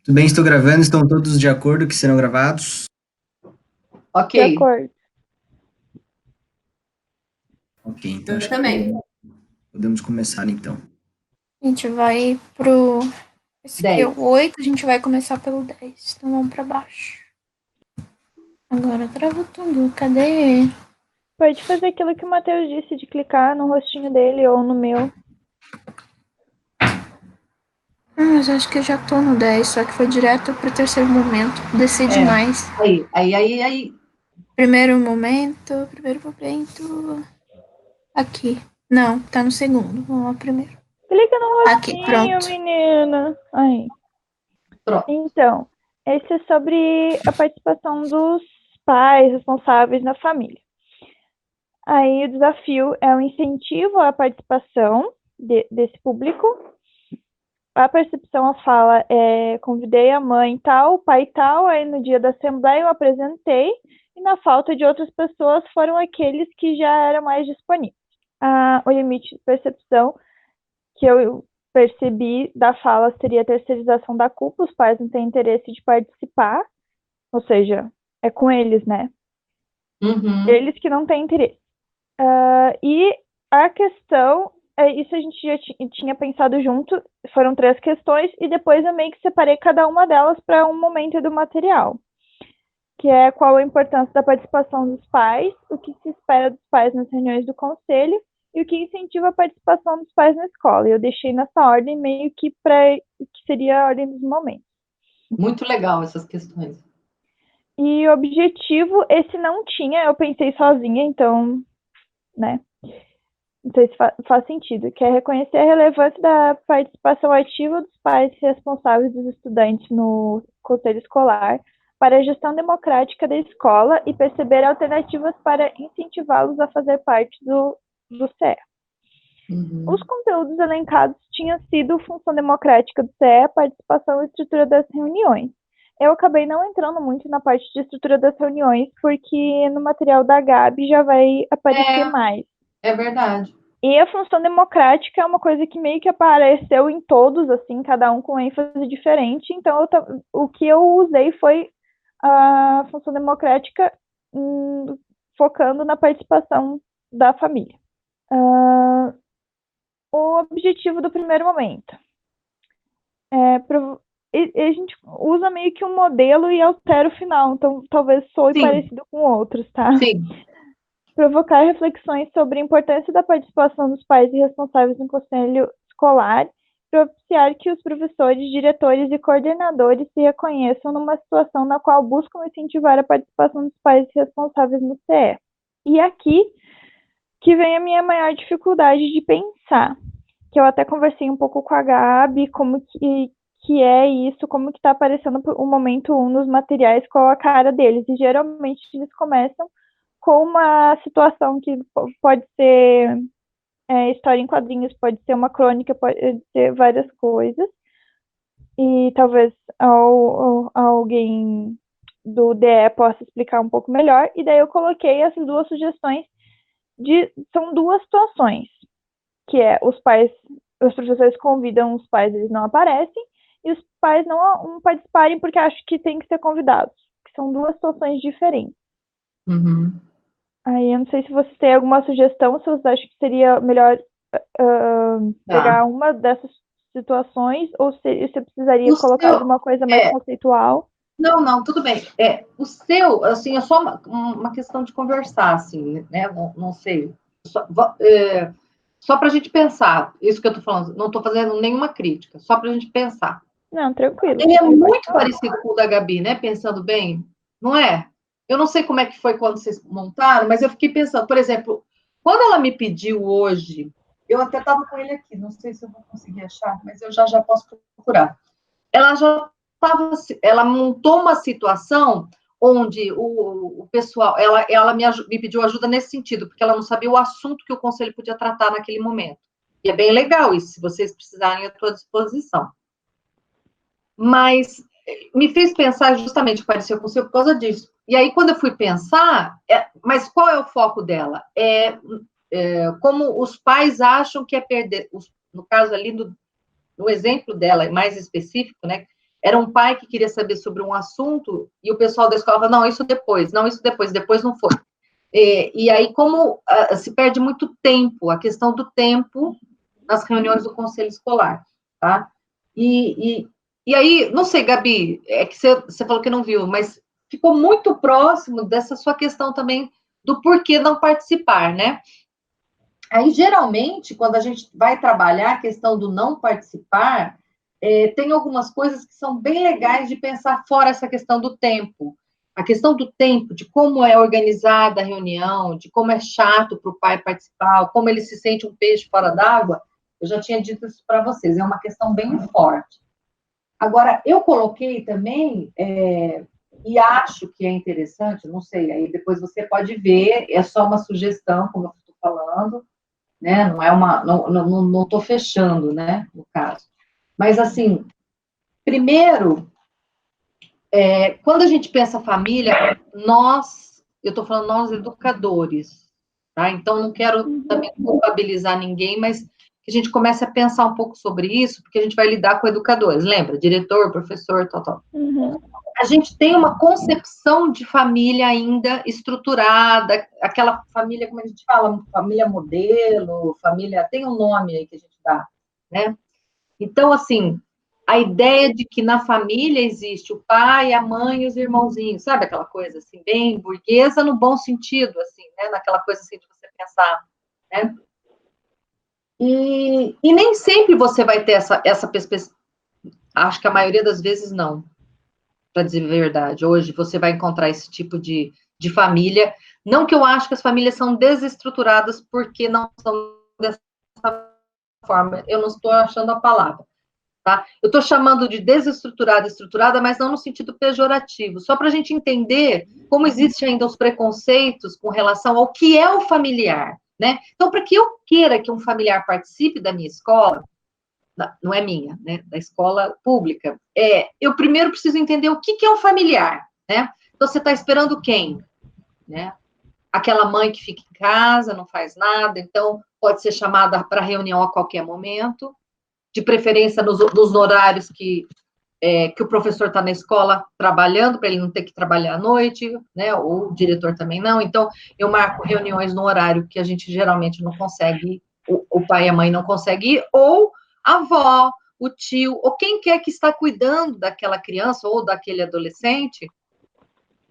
Tudo bem, estou gravando, estão todos de acordo que serão gravados? Ok, De acordo. Ok, então eu acho que também. podemos começar então. A gente vai pro. Esse aqui é 10. o 8, a gente vai começar pelo 10. Então vamos pra baixo. Agora trava tudo. Cadê? Pode fazer aquilo que o Matheus disse, de clicar no rostinho dele ou no meu. Mas eu acho que eu já tô no 10, só que foi direto pro terceiro momento. Desci demais. Aí. Primeiro momento. Aqui. Não, tá no segundo. Vamos lá primeiro. Clica no Aqui, rostinho, pronto. menina. Aí. Pronto. Então, esse é sobre a participação dos pais responsáveis na família. Aí o desafio é o incentivo à participação desse público. A percepção, a fala é: convidei a mãe tal, o pai tal, aí no dia da assembleia eu apresentei, e na falta de outras pessoas foram aqueles que já eram mais disponíveis. O limite de percepção que eu percebi da fala seria a terceirização da culpa, os pais não têm interesse de participar, ou seja, é com eles, né? Uhum. Eles que não têm interesse. E a questão, isso a gente já tinha pensado junto, foram 3 questões, e depois eu meio que separei cada uma delas para um momento do material, que é qual a importância da participação dos pais, o que se espera dos pais nas reuniões do conselho, e o que incentiva a participação dos pais na escola. Eu deixei nessa ordem meio que para que seria a ordem dos momentos. Muito legal essas questões. E o objetivo, esse não tinha, eu pensei sozinha, então, né? Não sei se faz sentido, que é reconhecer a relevância da participação ativa dos pais responsáveis dos estudantes no conselho escolar para a gestão democrática da escola e perceber alternativas para incentivá-los a fazer parte do CE. Uhum. Os conteúdos elencados tinham sido função democrática do CE, participação e estrutura das reuniões. Eu acabei não entrando muito na parte de estrutura das reuniões, porque no material da Gabi já vai aparecer mais. É verdade. E a função democrática é uma coisa que meio que apareceu em todos, assim, cada um com ênfase diferente. Então, o que eu usei foi a função democrática focando na participação da família. O objetivo do primeiro momento a gente usa meio que um modelo e altera o final, então talvez soe parecido com outros, tá? Sim. Provocar reflexões sobre a importância da participação dos pais e responsáveis no conselho escolar, propiciar que os professores, diretores e coordenadores se reconheçam numa situação na qual buscam incentivar a participação dos pais responsáveis no CE. E aqui que vem a minha maior dificuldade de pensar, que eu até conversei um pouco com a Gabi, como que é isso, como que está aparecendo o momento 1 nos materiais, qual a cara deles, e geralmente eles começam com uma situação que pode ser história em quadrinhos, pode ser uma crônica, pode ser várias coisas, e talvez alguém do DE possa explicar um pouco melhor, e daí eu coloquei essas 2 sugestões, são 2 situações, que é os professores convidam os pais, eles não aparecem, e os pais não participarem porque acham que tem que ser convidados, que são 2 situações diferentes. Uhum. Aí eu não sei se você tem alguma sugestão, se você acha que seria melhor pegar uma dessas situações, ou se você precisaria colocar alguma coisa mais conceitual. Não, tudo bem. O seu, assim, é só uma questão de conversar, assim, né? Não sei. Só para a gente pensar, isso que eu estou falando, não estou fazendo nenhuma crítica, só para a gente pensar. Não, tranquilo. Ele é muito parecido com o da Gabi, né? Pensando bem, não é? Eu não sei como é que foi quando vocês montaram, mas eu fiquei pensando, por exemplo, quando ela me pediu hoje, eu até estava com ele aqui, não sei se eu vou conseguir achar, mas eu já posso procurar. Ela montou uma situação onde o pessoal, ela me pediu ajuda nesse sentido, porque ela não sabia o assunto que o conselho podia tratar naquele momento. E é bem legal isso, se vocês precisarem, eu estou à disposição. Mas me fez pensar justamente, pareceu com o seu por causa disso. E aí, quando eu fui pensar, mas qual é o foco dela? Como os pais acham que é perder, no caso ali, no exemplo dela, mais específico, né? era um pai que queria saber sobre um assunto e o pessoal da escola falava, não, isso depois, depois não foi. E aí, como se perde muito tempo, a questão do tempo nas reuniões do conselho escolar, tá? E aí, não sei, Gabi, é que você falou que não viu, mas ficou muito próximo dessa sua questão também do porquê não participar, né? Aí, geralmente, quando a gente vai trabalhar a questão do não participar, tem algumas coisas que são bem legais de pensar fora essa questão do tempo. A questão do tempo, de como é organizada a reunião, de como é chato para o pai participar, como ele se sente um peixe fora d'água, eu já tinha dito isso para vocês, é uma questão bem forte. Agora, eu coloquei também, e acho que é interessante, não sei, aí depois você pode ver, é só uma sugestão, como eu estou falando, né? Não é uma, não estou fechando, né? No caso. Mas assim, primeiro, quando a gente pensa família, eu estou falando nós educadores, tá? Então não quero também culpabilizar ninguém, mas que a gente comece a pensar um pouco sobre isso, porque a gente vai lidar com educadores, lembra? Diretor, professor, tal. A gente tem uma concepção de família ainda estruturada, aquela família, como a gente fala, família modelo, família, tem um nome aí que a gente dá, né? Então, assim, a ideia de que na família existe o pai, a mãe e os irmãozinhos, sabe aquela coisa assim, bem burguesa no bom sentido, assim, né? Naquela coisa assim de você pensar, né? E nem sempre você vai ter essa perspectiva, acho que a maioria das vezes não, para dizer a verdade. Hoje você vai encontrar esse tipo de família. Não que eu acho que as famílias são desestruturadas porque não são dessa forma. Eu não estou achando a palavra, tá? Eu estou chamando de desestruturada, estruturada, mas não no sentido pejorativo. Só para a gente entender como existem ainda os preconceitos com relação ao que é o familiar, né? Então, para que eu queira que um familiar participe da minha escola, não é minha, né, da escola pública, eu primeiro preciso entender o que é um familiar, né? Então, você está esperando quem, né? Aquela mãe que fica em casa, não faz nada, então pode ser chamada para reunião a qualquer momento, de preferência nos horários que o professor está na escola trabalhando, para ele não ter que trabalhar à noite, né? Ou o diretor também não. Então, eu marco reuniões no horário que a gente geralmente não consegue, o pai e a mãe não conseguem ir, ou a avó, o tio, ou quem quer que está cuidando daquela criança ou daquele adolescente,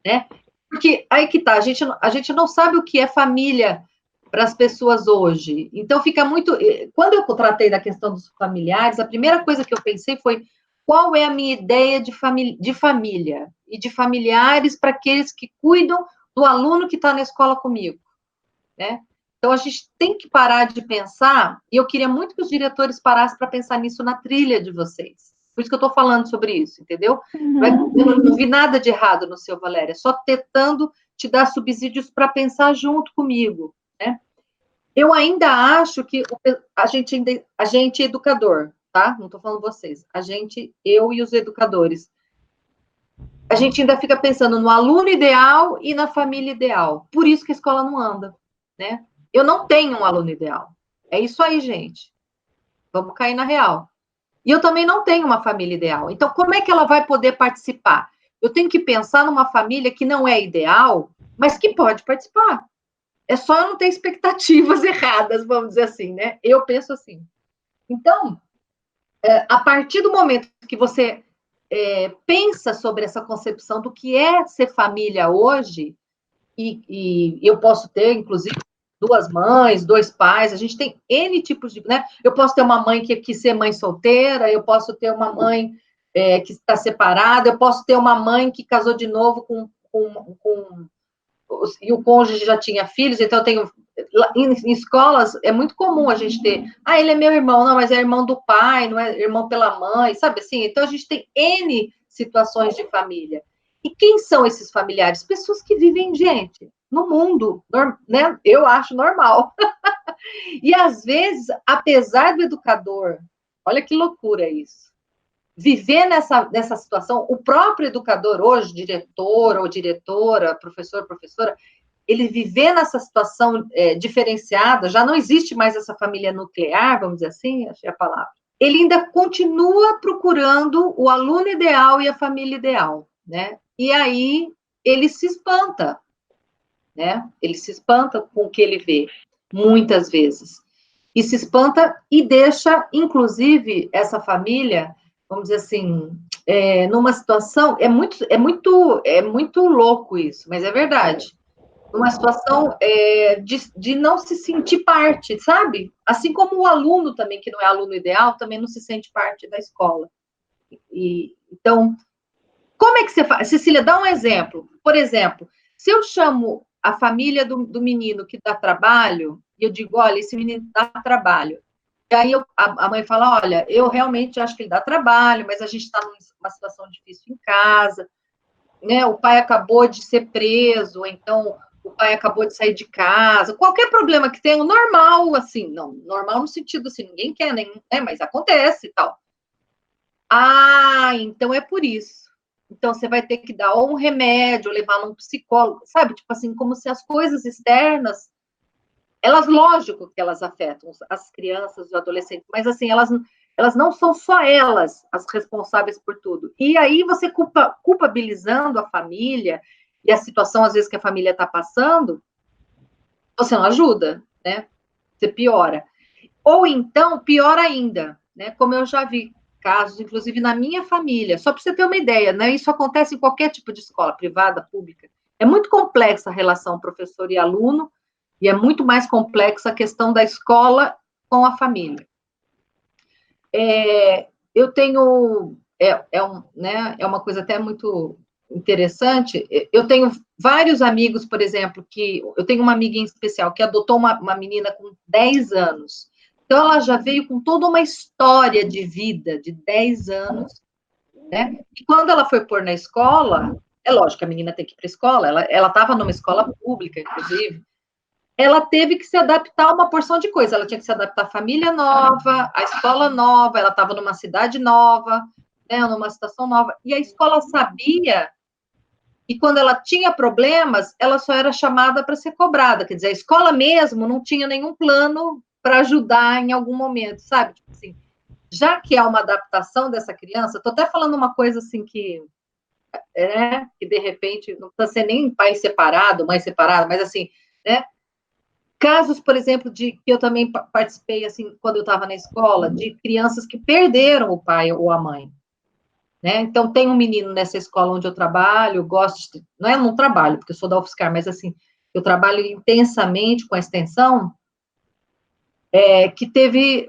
né? Porque aí que tá, a gente não sabe o que é família para as pessoas hoje. Então, fica muito. Quando eu tratei da questão dos familiares, a primeira coisa que eu pensei foi qual é a minha ideia de família e de familiares para aqueles que cuidam do aluno que está na escola comigo, né? Então, a gente tem que parar de pensar, e eu queria muito que os diretores parassem para pensar nisso na trilha de vocês. Por isso que eu estou falando sobre isso, entendeu? Eu não vi nada de errado no seu, Valéria, só tentando te dar subsídios para pensar junto comigo, né? Eu ainda acho que a gente é educador, tá? Não estou falando vocês. Eu e os educadores. A gente ainda fica pensando no aluno ideal e na família ideal. Por isso que a escola não anda, né? Eu não tenho um aluno ideal. É isso aí, gente. Vamos cair na real. E eu também não tenho uma família ideal. Então, como é que ela vai poder participar? Eu tenho que pensar numa família que não é ideal, mas que pode participar. É só eu não ter expectativas erradas, vamos dizer assim, né? Eu penso assim. Então, a partir do momento que você pensa sobre essa concepção do que é ser família hoje, e eu posso ter, inclusive, 2 mães, 2 pais, a gente tem N tipos de, né? Eu posso ter uma mãe que quis ser mãe solteira, eu posso ter uma mãe que está separada, eu posso ter uma mãe que casou de novo e o cônjuge já tinha filhos, então eu tenho. Em escolas é muito comum a gente ter. Ele é meu irmão, não, mas é irmão do pai, não é irmão pela mãe, sabe assim? Então a gente tem N situações de família. E quem são esses familiares? Pessoas que vivem, gente, no mundo, né? Eu acho normal. E às vezes, apesar do educador, olha que loucura isso. Viver nessa situação, o próprio educador hoje, diretor ou diretora, professor, professora, ele viver nessa situação diferenciada, já não existe mais essa família nuclear, vamos dizer assim, achei a palavra, ele ainda continua procurando o aluno ideal e a família ideal, né? E aí ele se espanta, né? Ele se espanta com o que ele vê, muitas vezes. E se espanta e deixa, inclusive, essa família, vamos dizer assim, numa situação, é muito louco isso, mas é verdade. Numa situação de não se sentir parte, sabe? Assim como o aluno também, que não é aluno ideal, também não se sente parte da escola. Então, como é que você faz? Cecília, dá um exemplo. Por exemplo, se eu chamo a família do menino que dá trabalho, e eu digo, olha, esse menino dá trabalho. E aí a mãe fala, olha, eu realmente acho que ele dá trabalho, mas a gente está numa situação difícil em casa, né? O pai acabou de ser preso, então o pai acabou de sair de casa, qualquer problema que tenha, normal, assim, não, normal no sentido assim, ninguém quer, né? Mas acontece e tal. Ah, então é por isso. Então você vai ter que dar ou um remédio, ou levar num psicólogo, sabe? Tipo assim, como se as coisas externas, elas, lógico que elas afetam as crianças, os adolescentes, mas assim, elas não são só elas as responsáveis por tudo. E aí você culpabilizando a família e a situação, às vezes, que a família está passando, você não ajuda, né? Você piora. Ou então, pior ainda, né? Como eu já vi casos, inclusive na minha família, só para você ter uma ideia, né? Isso acontece em qualquer tipo de escola, privada, pública. É muito complexa a relação professor e aluno, e é muito mais complexa a questão da escola com a família. Eu tenho, né, uma coisa até muito interessante, eu tenho vários amigos, por exemplo, eu tenho uma amiga em especial que adotou uma menina com 10 anos, então ela já veio com toda uma história de vida de 10 anos, né, e quando ela foi pôr na escola, é lógico que a menina tem que ir para a escola, ela estava numa escola pública, inclusive, ela teve que se adaptar a uma porção de coisas. Ela tinha que se adaptar à família nova, à escola nova, ela estava numa cidade nova, né, numa situação nova. E a escola sabia, e quando ela tinha problemas, ela só era chamada para ser cobrada. Quer dizer, a escola mesmo não tinha nenhum plano para ajudar em algum momento, sabe? Tipo assim, já que é uma adaptação dessa criança, estou até falando uma coisa assim que de repente não precisa ser nem pai separado, mãe separada, mas assim, né? Casos, por exemplo, que eu também participei, assim, quando eu estava na escola, de crianças que perderam o pai ou a mãe, né? Então, tem um menino nessa escola onde eu trabalho, não trabalho, porque eu sou da UFSCar, mas, assim, eu trabalho intensamente com a extensão, que teve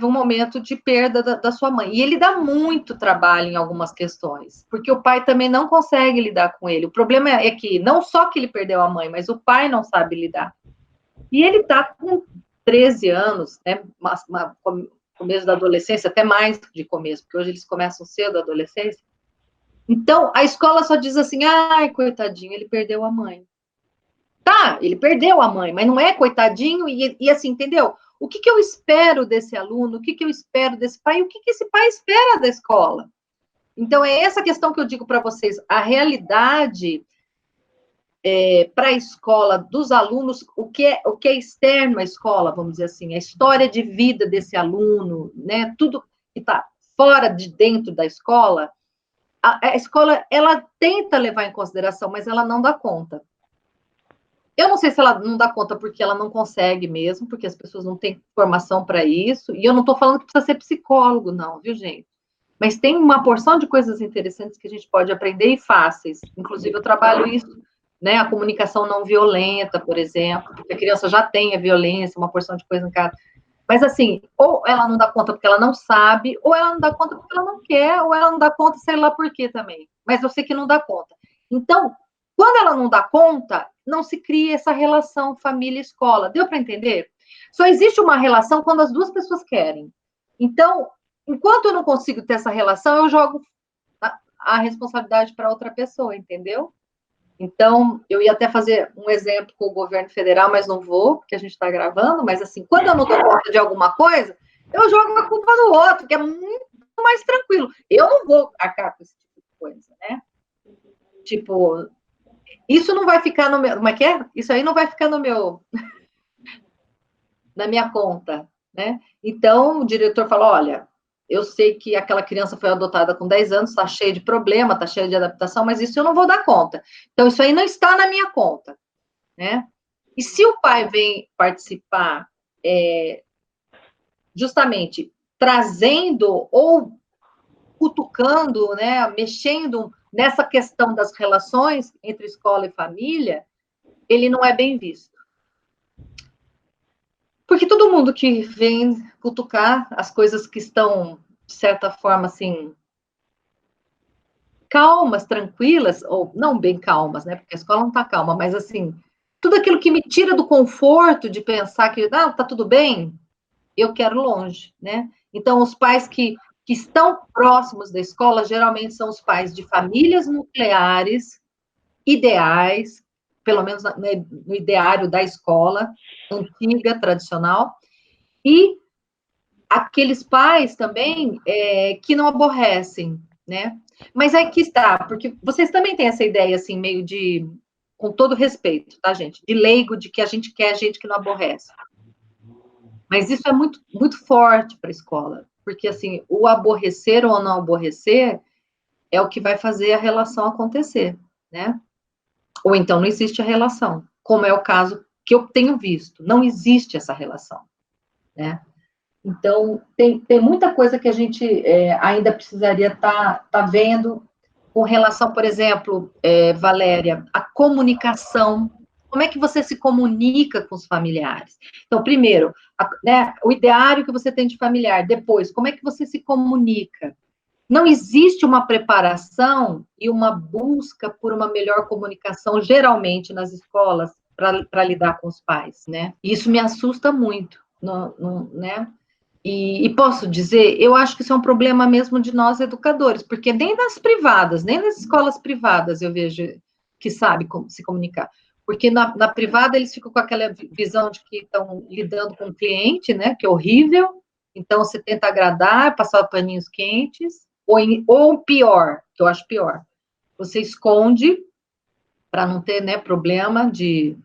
um momento de perda da sua mãe. E ele dá muito trabalho em algumas questões, porque o pai também não consegue lidar com ele. O problema é que não só que ele perdeu a mãe, mas o pai não sabe lidar. E ele está com 13 anos, né, começo da adolescência, até mais de começo, porque hoje eles começam cedo a adolescência. Então, a escola só diz assim, ai, coitadinho, ele perdeu a mãe. Tá, ele perdeu a mãe, mas não é coitadinho, e assim, entendeu? O que eu espero desse aluno, o que eu espero desse pai, o que esse pai espera da escola? Então, é essa questão que eu digo para vocês, a realidade para a escola dos alunos, o que é externo à escola, vamos dizer assim, a história de vida desse aluno, né, tudo que está fora de dentro da escola, a escola, ela tenta levar em consideração, mas ela não dá conta. Eu não sei se ela não dá conta porque ela não consegue mesmo, porque as pessoas não têm formação para isso, e eu não estou falando que precisa ser psicólogo, não, viu, gente? Mas tem uma porção de coisas interessantes que a gente pode aprender e fáceis. Inclusive, eu trabalho isso, né? A comunicação não violenta, por exemplo, porque a criança já tem a violência, uma porção de coisa em casa. Mas, assim, ou ela não dá conta porque ela não sabe, ou ela não dá conta porque ela não quer, ou ela não dá conta, sei lá por quê também. Mas eu sei que não dá conta. Então, quando ela não dá conta, não se cria essa relação família-escola. Deu para entender? Só existe uma relação quando as duas pessoas querem. Então, enquanto eu não consigo ter essa relação, eu jogo a responsabilidade para outra pessoa, entendeu? Então, eu ia até fazer um exemplo com o governo federal, mas não vou, porque a gente está gravando, mas assim, quando eu não dou conta de alguma coisa, eu jogo a culpa no outro, que é muito mais tranquilo. Eu não vou arcar com esse tipo de coisa, né? Tipo, isso não vai ficar no meu. Como é que é? Isso aí não vai ficar no meu. Na minha conta. né? Então, o diretor fala, olha, eu sei que aquela criança foi adotada com 10 anos, está cheia de problema, está cheia de adaptação, mas isso eu não vou dar conta. Então, isso aí não está na minha conta, né? E se o pai vem participar, justamente trazendo ou cutucando, né, mexendo nessa questão das relações entre escola e família, ele não é bem visto. Porque todo mundo que vem cutucar as coisas que estão, de certa forma, assim, calmas, tranquilas, ou não bem calmas, né? Porque a escola não está calma, mas assim, tudo aquilo que me tira do conforto de pensar que, tá tudo bem, eu quero longe, né? Então, os pais que estão próximos da escola, geralmente são os pais de famílias nucleares, ideais, pelo menos no ideário da escola, antiga, tradicional, e aqueles pais também que não aborrecem, né? Mas aí que está, porque vocês também têm essa ideia, assim, meio de, com todo respeito, tá, gente? De leigo, de que a gente quer gente que não aborrece. Mas isso é muito, muito forte para a escola, porque, assim, o aborrecer ou não aborrecer é o que vai fazer a relação acontecer, né? Ou então não existe a relação, como é o caso que eu tenho visto, não existe essa relação, né? Então, tem muita coisa que a gente ainda precisaria tá vendo com relação, por exemplo, Valéria, a comunicação. Como é que você se comunica com os familiares? Então, primeiro, né, o ideário que você tem de familiar. Depois, como é que você se comunica? Não existe uma preparação e uma busca por uma melhor comunicação, geralmente, nas escolas, para lidar com os pais, né? Isso me assusta muito, né? E posso dizer, eu acho que isso é um problema mesmo de nós educadores, porque nem nas privadas, nem nas escolas privadas eu vejo que sabe como se comunicar. Porque na privada eles ficam com aquela visão de que estão lidando com o cliente, né? Que é horrível. Então você tenta agradar, passar paninhos quentes, ou pior, que eu acho pior, você esconde para não ter, né, problema de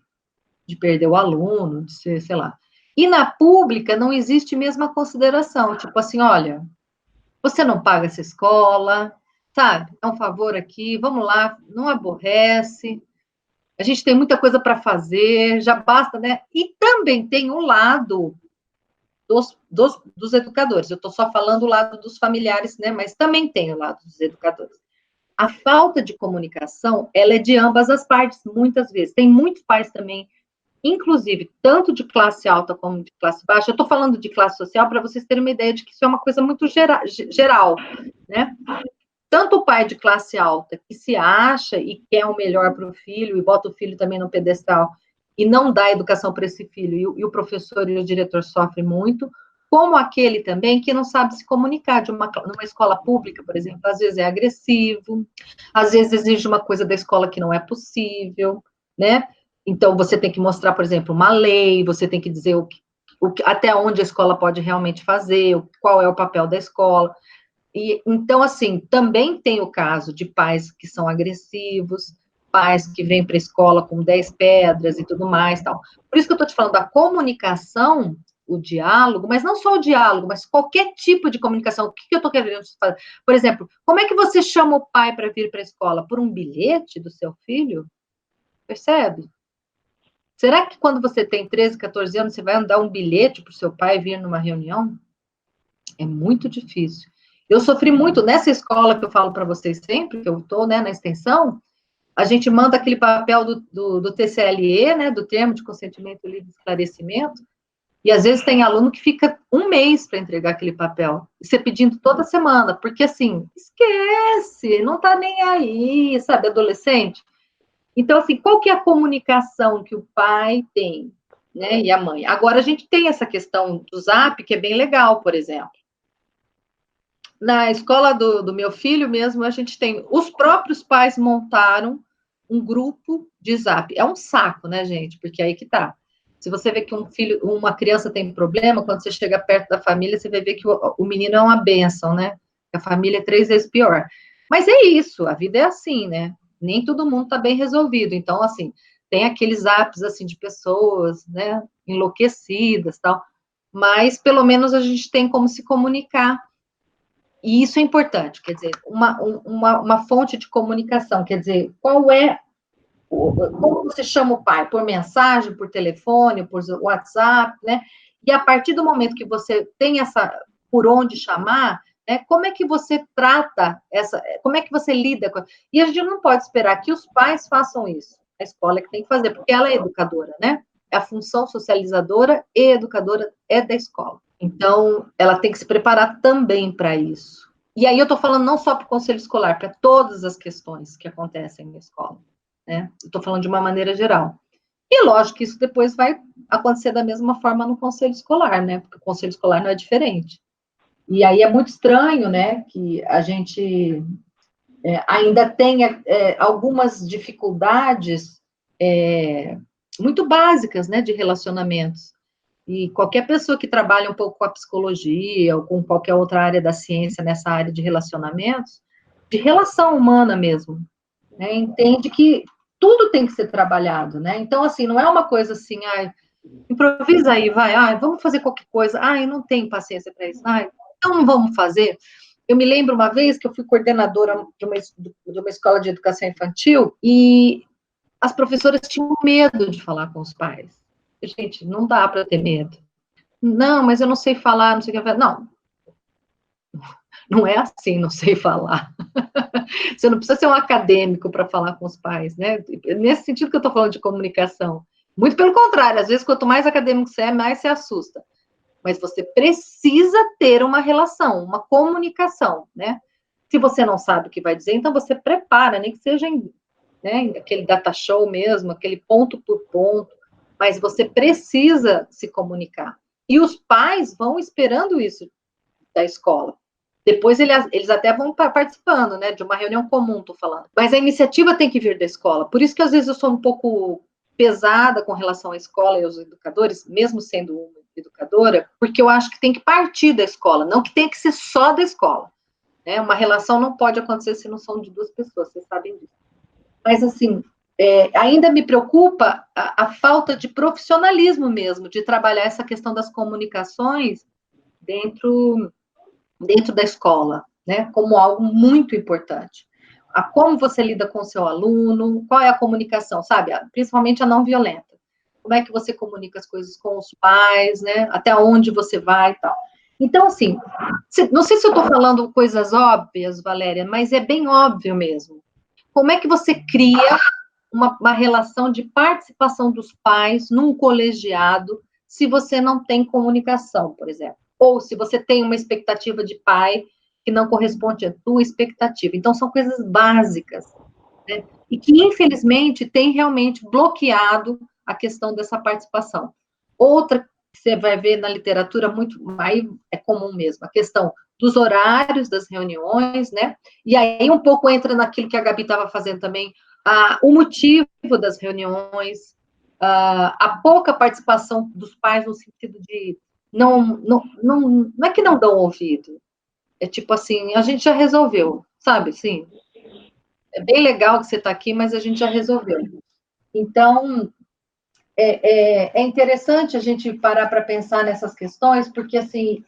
perder o aluno, de ser, sei lá. E na pública não existe mesmo consideração, tipo assim, olha, você não paga essa escola, sabe? É um favor aqui, vamos lá, não aborrece. A gente tem muita coisa para fazer, já basta, né? E também tem o lado dos educadores. Eu estou só falando o lado dos familiares, né? Mas também tem o lado dos educadores. A falta de comunicação, ela é de ambas as partes, muitas vezes. Tem muitos pais também, inclusive, tanto de classe alta como de classe baixa. Eu estou falando de classe social para vocês terem uma ideia de que isso é uma coisa muito geral, né? Tanto o pai de classe alta, que se acha e quer o melhor para o filho, e bota o filho também no pedestal, e não dá educação para esse filho, e o professor e o diretor sofrem muito, como aquele também que não sabe se comunicar numa escola pública, por exemplo, às vezes é agressivo, às vezes exige uma coisa da escola que não é possível, né? Então, você tem que mostrar, por exemplo, uma lei, você tem que dizer até onde a escola pode realmente fazer, qual é o papel da escola. E, então, assim, também tem o caso de pais que são agressivos, pais que vêm para a escola com 10 pedras e tudo mais, tal. Por isso que eu estou te falando da comunicação, o diálogo, mas não só o diálogo, mas qualquer tipo de comunicação. O que eu estou querendo fazer? Por exemplo, como é que você chama o pai para vir para a escola? Por um bilhete do seu filho? Percebe? Será que quando você tem 13, 14 anos, você vai dar um bilhete para o seu pai vir numa reunião? É muito difícil. Eu sofri muito nessa escola que eu falo para vocês sempre, que eu estou, né, na extensão, a gente manda aquele papel do TCLE, né, do Termo de Consentimento Livre de Esclarecimento, e às vezes tem aluno que fica um mês para entregar aquele papel, e você pedindo toda semana, porque assim, esquece, não está nem aí, sabe, adolescente. Então, assim, qual que é a comunicação que o pai tem, né, e a mãe? Agora, a gente tem essa questão do Zap, que é bem legal, por exemplo. Na escola do meu filho mesmo, a gente tem, os próprios pais montaram um grupo de Zap. É um saco, né, gente? Porque aí que tá. Se você vê que uma criança tem problema, quando você chega perto da família, você vai ver que o menino é uma bênção, né? A família é 3 vezes pior. Mas é isso, a vida é assim, né? Nem todo mundo tá bem resolvido. Então, assim, tem aqueles apps, assim, de pessoas, né, enlouquecidas, tal. mas pelo menos a gente tem como se comunicar. E isso é importante, quer dizer, uma fonte de comunicação, quer dizer, como você chama o pai? Por mensagem, por telefone, por WhatsApp, né? E a partir do momento que você tem por onde chamar, né? Como é que você trata como é que você lida com... E a gente não pode esperar que os pais façam isso. A escola é que tem que fazer, porque ela é educadora, né? A função socializadora e educadora é da escola. Então, ela tem que se preparar também para isso. E aí eu estou falando não só para o conselho escolar, para todas as questões que acontecem na escola, né? Estou falando de uma maneira geral. E lógico que isso depois vai acontecer da mesma forma no conselho escolar, né? Porque o conselho escolar não é diferente. E aí é muito estranho, né, que a gente ainda tenha algumas dificuldades muito básicas, né, de relacionamentos. E qualquer pessoa que trabalha um pouco com a psicologia ou com qualquer outra área da ciência nessa área de relacionamentos, de relação humana mesmo, né, entende que tudo tem que ser trabalhado, né? Então, assim, não é uma coisa assim, improvisa aí, vai, vamos fazer qualquer coisa, eu não tenho paciência para isso, então não vamos fazer. Eu me lembro uma vez que eu fui coordenadora de uma escola de educação infantil e as professoras tinham medo de falar com os pais. Gente, não dá para ter medo. Não, mas eu não sei falar, não sei o que. Não, não é assim, não sei falar. Você não precisa ser um acadêmico para falar com os pais, né? Nesse sentido que eu estou falando de comunicação. Muito pelo contrário, às vezes, quanto mais acadêmico você é, mais você assusta. Mas você precisa ter uma relação, uma comunicação, né? Se você não sabe o que vai dizer, então você prepara, nem que seja aquele data show mesmo, aquele ponto por ponto, mas você precisa se comunicar. E os pais vão esperando isso da escola. Depois eles até vão participando, né, de uma reunião comum, tô falando. Mas a iniciativa tem que vir da escola. Por isso que às vezes eu sou um pouco pesada com relação à escola e aos educadores, mesmo sendo uma educadora, porque eu acho que tem que partir da escola, não que tenha que ser só da escola. Né? Uma relação não pode acontecer se não são de duas pessoas, vocês sabem disso. Mas, assim, ainda me preocupa a falta de profissionalismo mesmo, de trabalhar essa questão das comunicações dentro da escola, né, como algo muito importante. Como você lida com o seu aluno, qual é a comunicação, sabe? Principalmente a não violenta. Como é que você comunica as coisas com os pais, né? Até onde você vai e tal. Então, assim, não sei se eu estou falando coisas óbvias, Valéria, mas é bem óbvio mesmo. Como é que você cria uma relação de participação dos pais num colegiado se você não tem comunicação, por exemplo? Ou se você tem uma expectativa de pai que não corresponde à tua expectativa. Então, são coisas básicas, né? E que, infelizmente, tem realmente bloqueado a questão dessa participação. Outra que você vai ver na literatura, muito aí é comum mesmo, a questão dos horários das reuniões, né? E aí um pouco entra naquilo que a Gabi estava fazendo também, o motivo das reuniões, a pouca participação dos pais no sentido de não é que não dão ouvido, é tipo assim, a gente já resolveu, sabe, assim, é bem legal que você está aqui, mas a gente já resolveu. Então, é interessante a gente parar para pensar nessas questões, porque, assim,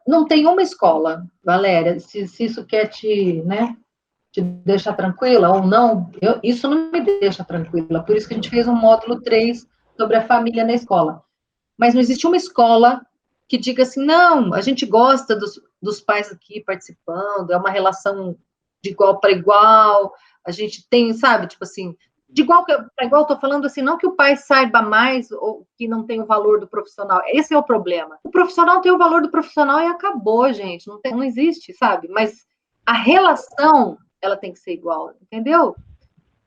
não tem uma escola, Valéria, se isso quer te deixar tranquila ou não, isso não me deixa tranquila, por isso que a gente fez um módulo 3 sobre a família na escola. Mas não existe uma escola que diga assim, não, a gente gosta dos pais aqui participando, é uma relação de igual para igual, a gente tem, sabe, tipo assim, de igual para igual, estou falando assim, não que o pai saiba mais ou que não tem o valor do profissional, esse é o problema. O profissional tem o valor do profissional e acabou, gente, não existe, sabe? Mas a relação, ela tem que ser igual, entendeu?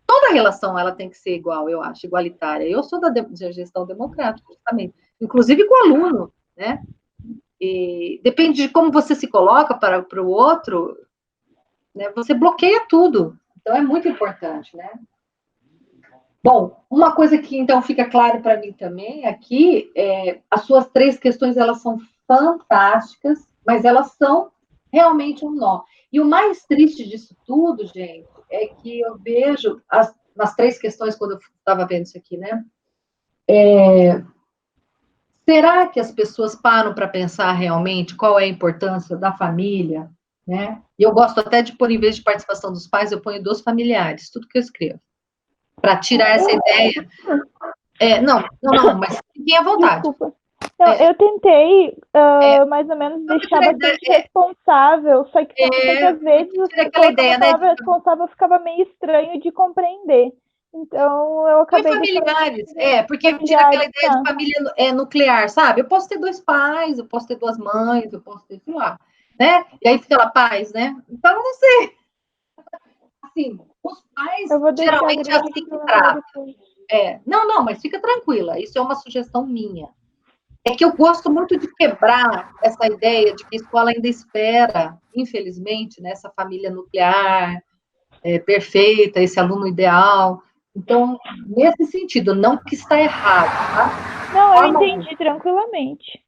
Toda relação, ela tem que ser igual, eu acho, igualitária. Eu sou da gestão democrática, justamente, inclusive com o aluno, né? E depende de como você se coloca para o outro, né? Você bloqueia tudo. Então, é muito importante, né? Bom, uma coisa que, então, fica claro para mim também aqui, as suas 3 questões, elas são fantásticas, mas elas são realmente um nó. E o mais triste disso tudo, gente, é que eu vejo nas 3 questões, quando eu estava vendo isso aqui, né? será que as pessoas param para pensar realmente qual é a importância da família, né? E eu gosto até de pôr, em vez de participação dos pais, eu ponho dos familiares, tudo que eu escrevo, para tirar essa ideia. Não, mas fiquem à vontade. Desculpa. Não, eu tentei mais ou menos deixar bastante responsável, só que às vezes aquela ideia, né? Responsável ficava meio estranho de compreender. Então, eu acabei familiares, porque tira aquela ideia de família nuclear, sabe? Eu posso ter 2 pais, eu posso ter 2 mães, eu posso ter, sei lá, né? E aí fica lá, pais, né? Então, eu não sei. Assim, os pais, geralmente, é assim que tratam. Não, mas fica tranquila, isso é uma sugestão minha. É que eu gosto muito de quebrar essa ideia de que a escola ainda espera, infelizmente, né, essa família nuclear perfeita, esse aluno ideal. Então, nesse sentido, não que está errado, tá? Não, eu entendi tranquilamente.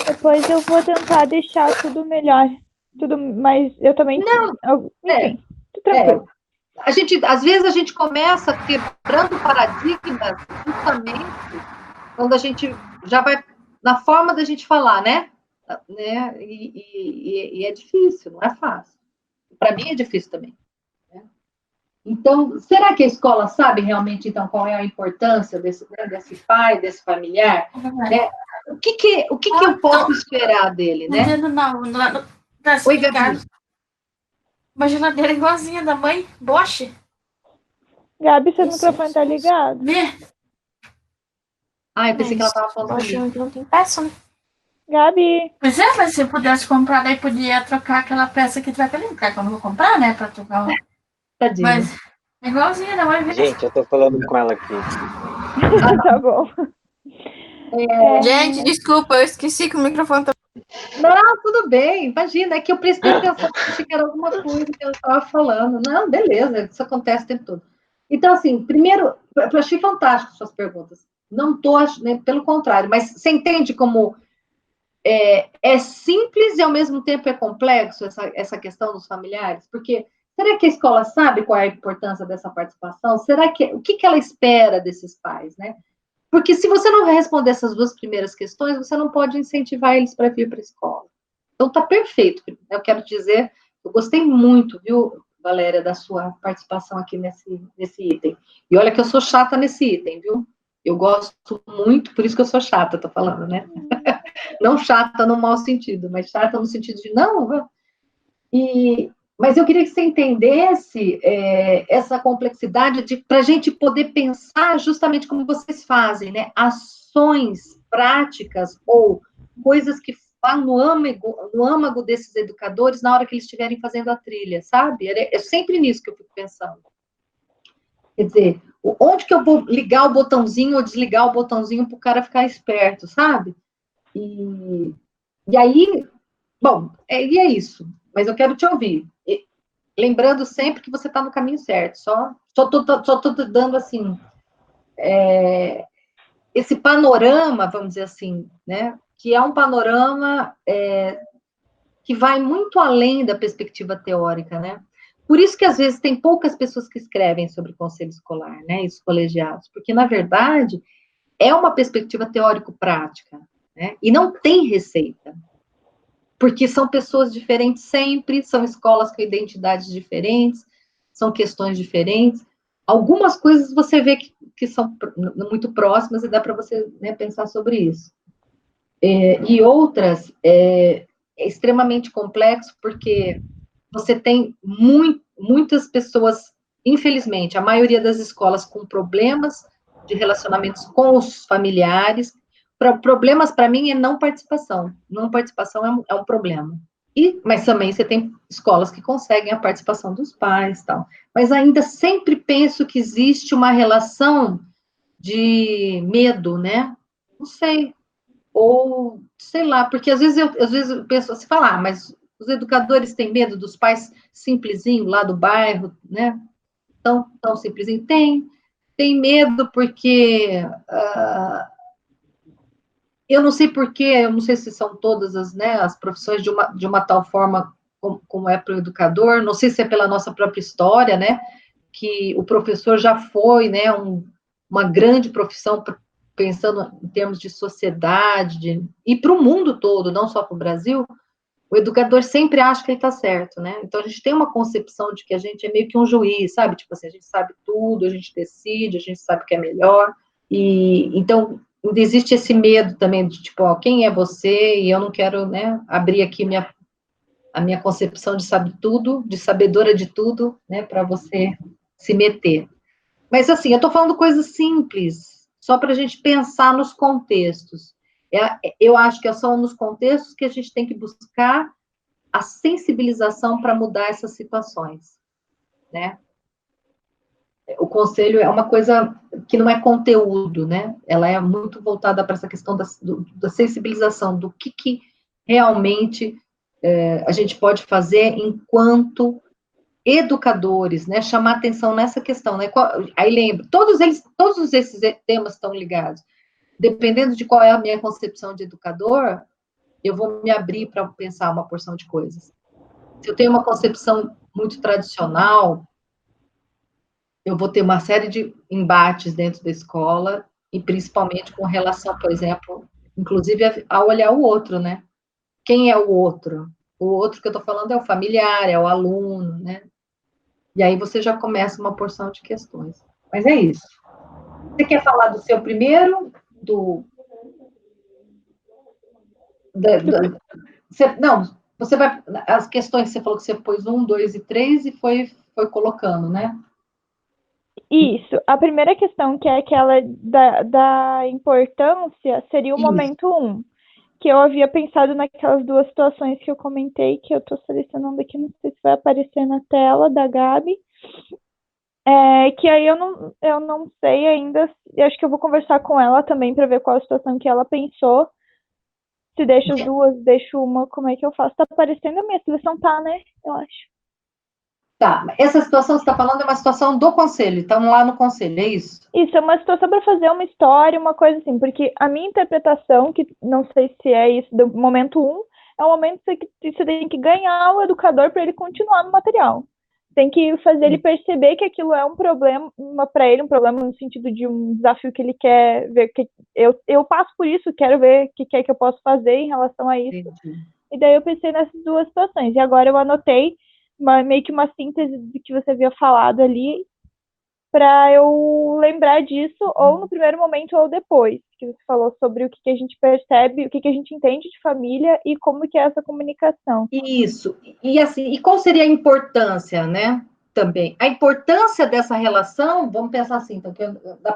Depois eu vou tentar deixar tudo melhor. Mas eu também... enfim, tudo tranquilo. Às vezes a gente começa quebrando paradigmas justamente quando a gente já vai na forma da gente falar, né? E é difícil, não é fácil. Para mim é difícil também. Né? Então, será que a escola sabe realmente, então, qual é a importância desse pai, desse familiar? Né? O que eu posso esperar dele, né? Oi, Gabi. Uma geladeira igualzinha da mãe, Bosch. Gabi, seu microfone tá ligado? Eu pensei que ela estava falando comigo. Não tem peça, né? Gabi. Pois é, mas se eu pudesse comprar, daí podia trocar aquela peça que tiver ali, porque eu não vou comprar, né, pra trocar. Tadinha. Mas é igualzinha da mãe. Gente, eu tô falando com ela aqui. Tá bom. Gente, desculpa, eu esqueci que o microfone tá... Não, tudo bem, imagina, é que eu prestei atenção, achei que era alguma coisa que ela estava falando. Não, beleza, isso acontece o tempo todo. Então, assim, primeiro, eu achei fantástico suas perguntas. Não estou, né, pelo contrário, mas você entende como é simples e, ao mesmo tempo, é complexo essa questão dos familiares? Porque será que a escola sabe qual é a importância dessa participação? O que ela espera desses pais, né? Porque se você não responder essas 2 primeiras questões, você não pode incentivar eles para vir para a escola. Então, tá perfeito. Eu quero dizer, eu gostei muito, viu, Valéria, da sua participação aqui nesse item. E olha que eu sou chata nesse item, viu? Eu gosto muito, por isso que eu sou chata, tô falando, né? Não chata no mau sentido, mas chata no sentido de não. Mas eu queria que você entendesse essa complexidade para a gente poder pensar justamente como vocês fazem, né? Ações práticas ou coisas que vão no âmago desses educadores na hora que eles estiverem fazendo a trilha, sabe? É sempre nisso que eu fico pensando. Quer dizer, onde que eu vou ligar o botãozinho ou desligar o botãozinho para o cara ficar esperto, sabe? E aí, bom, e é isso. Mas eu quero te ouvir. Lembrando sempre que você está no caminho certo. Só estou dando, assim, esse panorama, vamos dizer assim, né? Que é um panorama que vai muito além da perspectiva teórica, né? Por isso que, às vezes, tem poucas pessoas que escrevem sobre conselho escolar, né? E os colegiados. Porque, na verdade, é uma perspectiva teórico-prática, né? E não tem receita. Porque são pessoas diferentes sempre, são escolas com identidades diferentes, são questões diferentes. Algumas coisas você vê que são muito próximas e dá para você, né, pensar sobre isso. E outras é extremamente complexo, porque você tem muitas pessoas, infelizmente, a maioria das escolas com problemas de relacionamentos com os familiares. Problemas, para mim, é não participação. Não participação é um problema. Mas também você tem escolas que conseguem a participação dos pais, tal. Mas ainda sempre penso que existe uma relação de medo, né? Não sei. Ou, sei lá, porque às vezes eu penso assim, mas os educadores têm medo dos pais simplesinho lá do bairro, né? Tão simplesinho. Tem medo porque... eu não sei porquê, eu não sei se são todas as profissões de uma tal forma como é para o educador, não sei se é pela nossa própria história, né, que o professor já foi, né, uma grande profissão pensando em termos de sociedade, e para o mundo todo, não só para o Brasil, o educador sempre acha que ele está certo, né? Então, a gente tem uma concepção de que a gente é meio que um juiz, sabe? Tipo assim, a gente sabe tudo, a gente decide, a gente sabe o que é melhor, e então existe esse medo também de, tipo, ó, quem é você? E eu não quero, né, abrir aqui a minha concepção de sabe tudo, de sabedora de tudo, né, para você se meter. Mas, assim, eu estou falando coisas simples, só para a gente pensar nos contextos. Eu acho que são nos contextos que a gente tem que buscar a sensibilização para mudar essas situações, né? O conselho é uma coisa que não é conteúdo, né? Ela é muito voltada para essa questão da sensibilização, do que realmente a gente pode fazer enquanto educadores, né? Chamar atenção nessa questão, né? Aí lembra, todos esses temas estão ligados. Dependendo de qual é a minha concepção de educador, eu vou me abrir para pensar uma porção de coisas. Se eu tenho uma concepção muito tradicional, eu vou ter uma série de embates dentro da escola, e principalmente com relação, por exemplo, inclusive a olhar o outro, né? Quem é o outro? O outro que eu estou falando é o familiar, é o aluno, né? E aí você já começa uma porção de questões. Mas é isso. Você quer falar do seu primeiro? Não, você vai. As questões que você falou que você pôs 1, 2 e 3 e foi colocando, né? Isso. A primeira questão, que é aquela da importância, seria o Isso. momento 1. Que eu havia pensado naquelas duas situações que eu comentei, que eu estou selecionando aqui, não sei se vai aparecer na tela, da Gabi. Que aí eu não sei ainda, eu acho que eu vou conversar com ela também para ver qual a situação que ela pensou. Se deixo as duas, deixo uma, como é que eu faço? Tá aparecendo a minha seleção, tá, né? Eu acho. Tá, essa situação que você está falando é uma situação do conselho, estamos lá no conselho, é isso? Isso, é uma situação para fazer uma história, uma coisa assim, porque a minha interpretação, que não sei se é isso do momento 1, é o momento que você tem que ganhar o educador para ele continuar no material. Tem que fazer ele perceber que aquilo é um problema para ele, um problema no sentido de um desafio que ele quer ver. Que eu passo por isso, quero ver o que é que eu posso fazer em relação a isso. Entendi. E daí eu pensei nessas duas situações. E agora eu anotei meio que uma síntese do que você havia falado ali, para eu lembrar disso, ou no primeiro momento ou depois, que você falou sobre o que a gente percebe, o que a gente entende de família e como que é essa comunicação. Isso. E assim, e qual seria a importância, né? Também. A importância dessa relação, vamos pensar assim, então,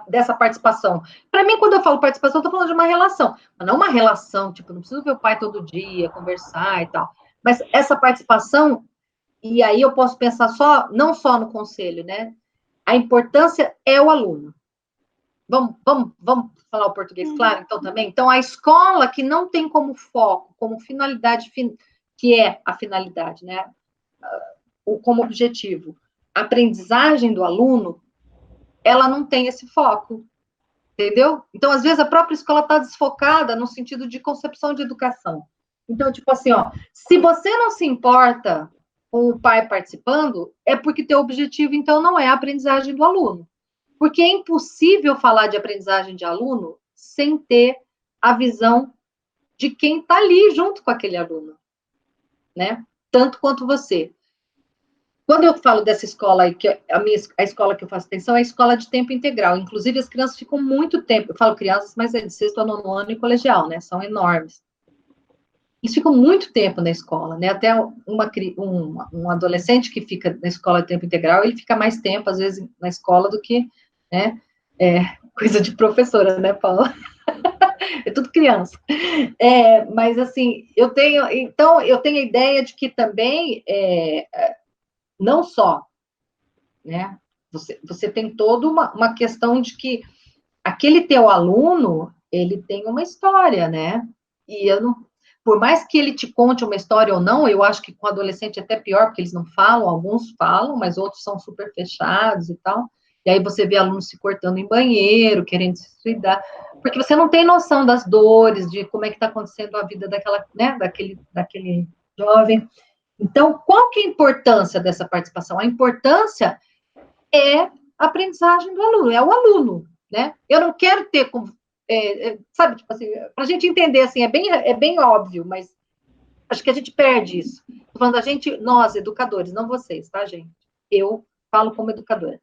dessa participação. Para mim, quando eu falo participação, eu estou falando de uma relação, mas não uma relação, tipo, não preciso ver o pai todo dia, conversar e tal. Mas essa participação, e aí eu posso pensar não só no conselho, né? A importância é o aluno. Vamos falar o português claro, então, também? Então, a escola que não tem como foco, como finalidade, que é a finalidade, né? Como objetivo, a aprendizagem do aluno, ela não tem esse foco, entendeu? Então, às vezes, a própria escola está desfocada no sentido de concepção de educação. Então, tipo assim, ó, se você não se importa com o pai participando, é porque teu objetivo, então, não é a aprendizagem do aluno. Porque é impossível falar de aprendizagem de aluno sem ter a visão de quem está ali junto com aquele aluno, né? Tanto quanto você. Quando eu falo dessa escola aí, que a escola que eu faço atenção é a escola de tempo integral. Inclusive, as crianças ficam muito tempo, eu falo crianças, mas é de 6º a 9º ano e colegial, né? São enormes. Eles ficam muito tempo na escola, né? Até um adolescente que fica na escola de tempo integral, ele fica mais tempo, às vezes, na escola do que, né? Coisa de professora, né, Paula? É tudo criança. Mas, assim, eu tenho a ideia de que também, não só, né? Você tem toda uma questão de que aquele teu aluno, ele tem uma história, né? E eu não, por mais que ele te conte uma história ou não, eu acho que com adolescente é até pior, porque eles não falam, alguns falam, mas outros são super fechados e tal. E aí você vê alunos se cortando em banheiro, querendo se suicidar, porque você não tem noção das dores, de como é que está acontecendo a vida daquele jovem. Então, qual que é a importância dessa participação? A importância é a aprendizagem do aluno, é o aluno, né? Eu não quero ter sabe, tipo assim, para a gente entender, assim, é bem óbvio, mas acho que a gente perde isso. Tô falando nós, educadores, não vocês, tá, gente? Eu falo como educadora.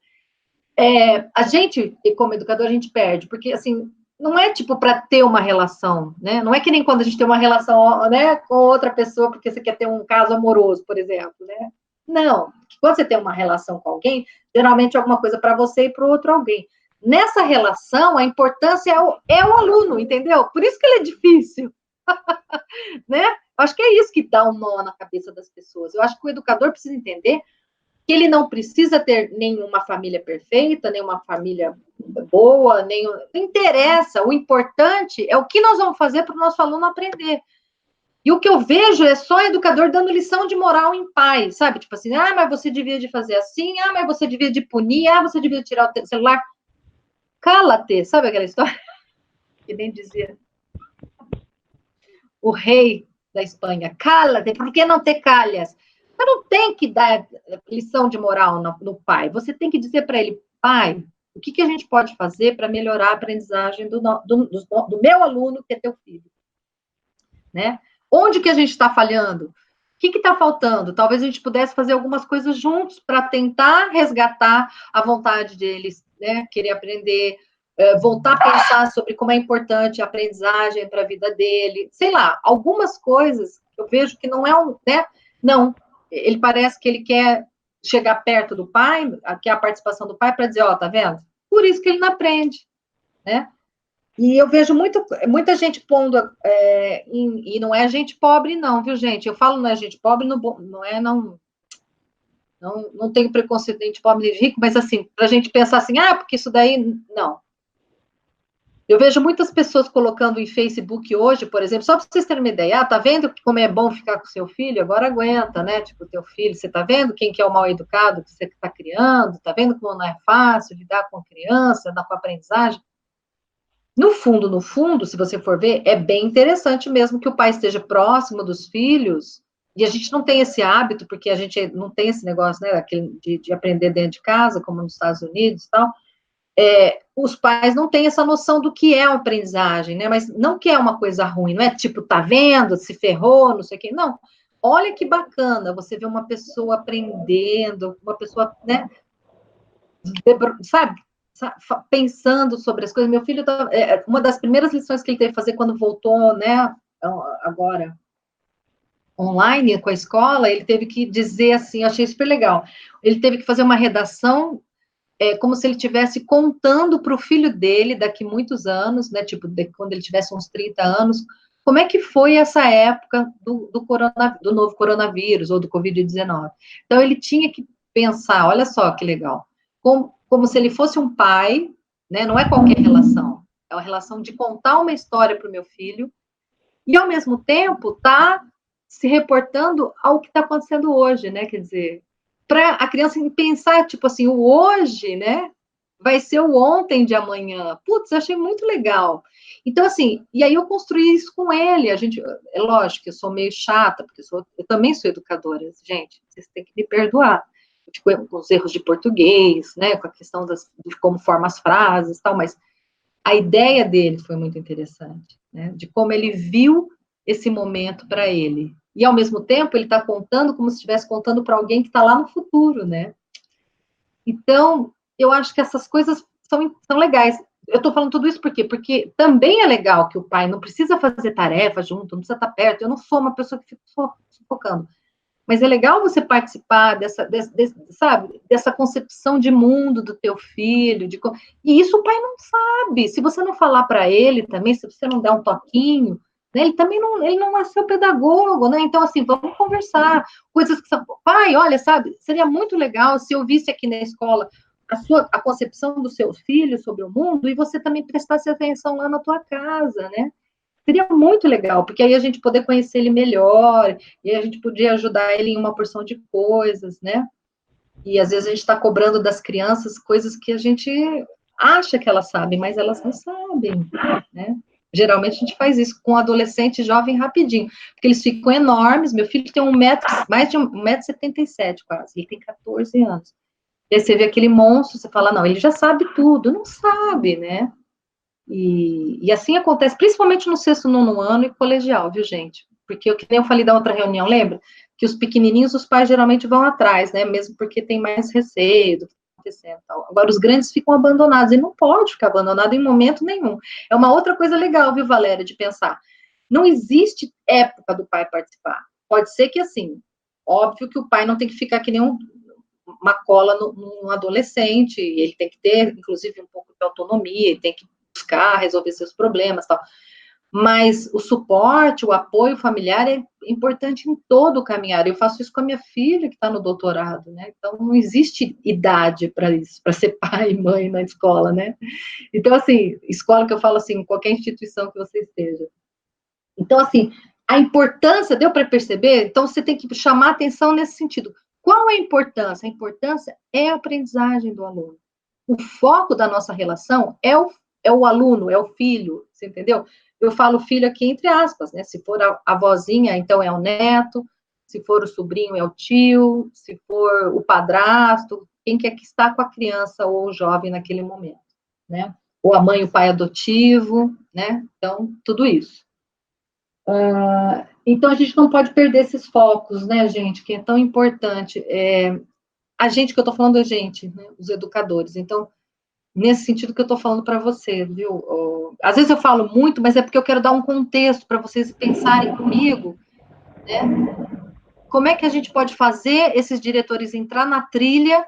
A gente, como educador, a gente perde, porque, assim, não é, tipo, para ter uma relação, né? Não é que nem quando a gente tem uma relação, né, com outra pessoa, porque você quer ter um caso amoroso, por exemplo, né? Não. Quando você tem uma relação com alguém, geralmente é alguma coisa para você e para o outro alguém. Nessa relação, a importância é o aluno, entendeu? Por isso que ele é difícil, né? Acho que é isso que dá um nó na cabeça das pessoas. Eu acho que o educador precisa entender que ele não precisa ter nenhuma família perfeita, nenhuma família boa, não interessa. O importante é o que nós vamos fazer para o nosso aluno aprender. E o que eu vejo é só educador dando lição de moral em pai, sabe? Tipo assim, mas você devia de fazer assim, mas você devia de punir, você devia de tirar o celular. Cala-te, sabe aquela história? Que nem dizia o rei da Espanha, cala-te, por que não te calhas? Você não tem que dar lição de moral no pai, você tem que dizer para ele, pai, o que a gente pode fazer para melhorar a aprendizagem do meu aluno, que é teu filho? Né? Onde que a gente está falhando? O que está faltando? Talvez a gente pudesse fazer algumas coisas juntos para tentar resgatar a vontade deles, né? Querer aprender, voltar a pensar sobre como é importante a aprendizagem para a vida dele. Sei lá, algumas coisas que eu vejo que não é né? Não, ele parece que ele quer chegar perto do pai, que é a participação do pai, para dizer, tá vendo? Por isso que ele não aprende, né? E eu vejo muita gente pondo, e não é gente pobre, não, viu, gente? Eu falo não é gente pobre, não tenho preconceito de gente pobre e rico, mas assim, para a gente pensar assim, porque isso daí, não. Eu vejo muitas pessoas colocando em Facebook hoje, por exemplo, só para vocês terem uma ideia, tá vendo como é bom ficar com seu filho? Agora aguenta, né? Tipo, teu filho, você tá vendo quem que é o mal educado que você está criando? Tá vendo como não é fácil lidar com criança, com a aprendizagem? No fundo, se você for ver, é bem interessante mesmo que o pai esteja próximo dos filhos, e a gente não tem esse hábito, porque a gente não tem esse negócio, né, de aprender dentro de casa, como nos Estados Unidos e tal. Os pais não têm essa noção do que é a aprendizagem, né, mas não que é uma coisa ruim, não é tipo, tá vendo, se ferrou, não sei o quê, não. Olha que bacana, você vê uma pessoa aprendendo, uma pessoa, né, sabe, pensando sobre as coisas. Meu filho, uma das primeiras lições que ele teve que fazer quando voltou, né, agora, online com a escola, ele teve que dizer assim, eu achei super legal, ele teve que fazer uma redação, como se ele estivesse contando para o filho dele, daqui muitos anos, né, tipo, quando ele tivesse uns 30 anos, como é que foi essa época do novo coronavírus, ou do Covid-19. Então, ele tinha que pensar, olha só que legal, como se ele fosse um pai, né? Não é qualquer relação, é uma relação de contar uma história para o meu filho, e ao mesmo tempo tá se reportando ao que está acontecendo hoje, né? Quer dizer, para a criança pensar, tipo assim, o hoje, né? Vai ser o ontem de amanhã. Putz, achei muito legal. Então, assim, e aí eu construí isso com ele. É lógico que eu sou meio chata, porque eu também sou educadora, gente, vocês têm que me perdoar. Com os erros de português, né, com a questão de como forma as frases e tal, mas a ideia dele foi muito interessante, né, de como ele viu esse momento para ele. E, ao mesmo tempo, ele está contando como se estivesse contando para alguém que está lá no futuro, né? Então, eu acho que essas coisas são legais. Eu estou falando tudo isso por quê? Porque também é legal que o pai não precisa fazer tarefa junto, não precisa estar perto. Eu não sou uma pessoa que fica sufocando. Mas é legal você participar dessa concepção de mundo do teu filho. E isso o pai não sabe. Se você não falar para ele também, se você não der um toquinho, né, ele não nasceu pedagogo, né? Então, assim, vamos conversar. Coisas que são... Pai, olha, sabe, seria muito legal se eu visse aqui na escola a concepção do seu filho sobre o mundo e você também prestasse atenção lá na tua casa, né? Seria muito legal, porque aí a gente poder conhecer ele melhor, e a gente podia ajudar ele em uma porção de coisas, né? E às vezes a gente está cobrando das crianças coisas que a gente acha que elas sabem, mas elas não sabem, né? Geralmente a gente faz isso com adolescente e jovem rapidinho, porque eles ficam enormes. Meu filho tem mais de 1,77 m quase, ele tem 14 anos. E aí você vê aquele monstro, você fala, não, ele já sabe tudo. Não sabe, né? E assim acontece, principalmente no sexto, nono ano e colegial, viu, gente? Porque eu, que nem eu falei da outra reunião, lembra? Que os pequenininhos, os pais geralmente vão atrás, né? Mesmo porque tem mais receio do que está acontecendo. Tal. Agora, os grandes ficam abandonados, e não pode ficar abandonado em momento nenhum. É uma outra coisa legal, viu, Valéria, de pensar. Não existe época do pai participar. Pode ser que, assim, óbvio que o pai não tem que ficar que nem uma cola num adolescente, ele tem que ter, inclusive, um pouco de autonomia, ele tem que buscar resolver seus problemas, tal. Mas o suporte, o apoio familiar é importante em todo o caminhar. Eu faço isso com a minha filha, que está no doutorado, né? Então, não existe idade para isso, para ser pai e mãe na escola, né? Então, assim, escola que eu falo assim, qualquer instituição que você esteja. Então, assim, a importância, deu para perceber? Então, você tem que chamar atenção nesse sentido. Qual é a importância? A importância é a aprendizagem do aluno. O foco da nossa relação é o aluno, é o filho, você entendeu? Eu falo filho aqui entre aspas, né? Se for a vozinha, então é o neto, se for o sobrinho, é o tio, se for o padrasto, quem quer que está com a criança ou o jovem naquele momento, né? Ou a mãe, o pai adotivo, né? Então, tudo isso. Então, a gente não pode perder esses focos, né, gente, que é tão importante. A gente, que eu estou falando é gente, né, os educadores. Então, nesse sentido que eu estou falando para vocês, viu? Às vezes eu falo muito, mas é porque eu quero dar um contexto para vocês pensarem comigo, né? Como é que a gente pode fazer esses diretores entrar na trilha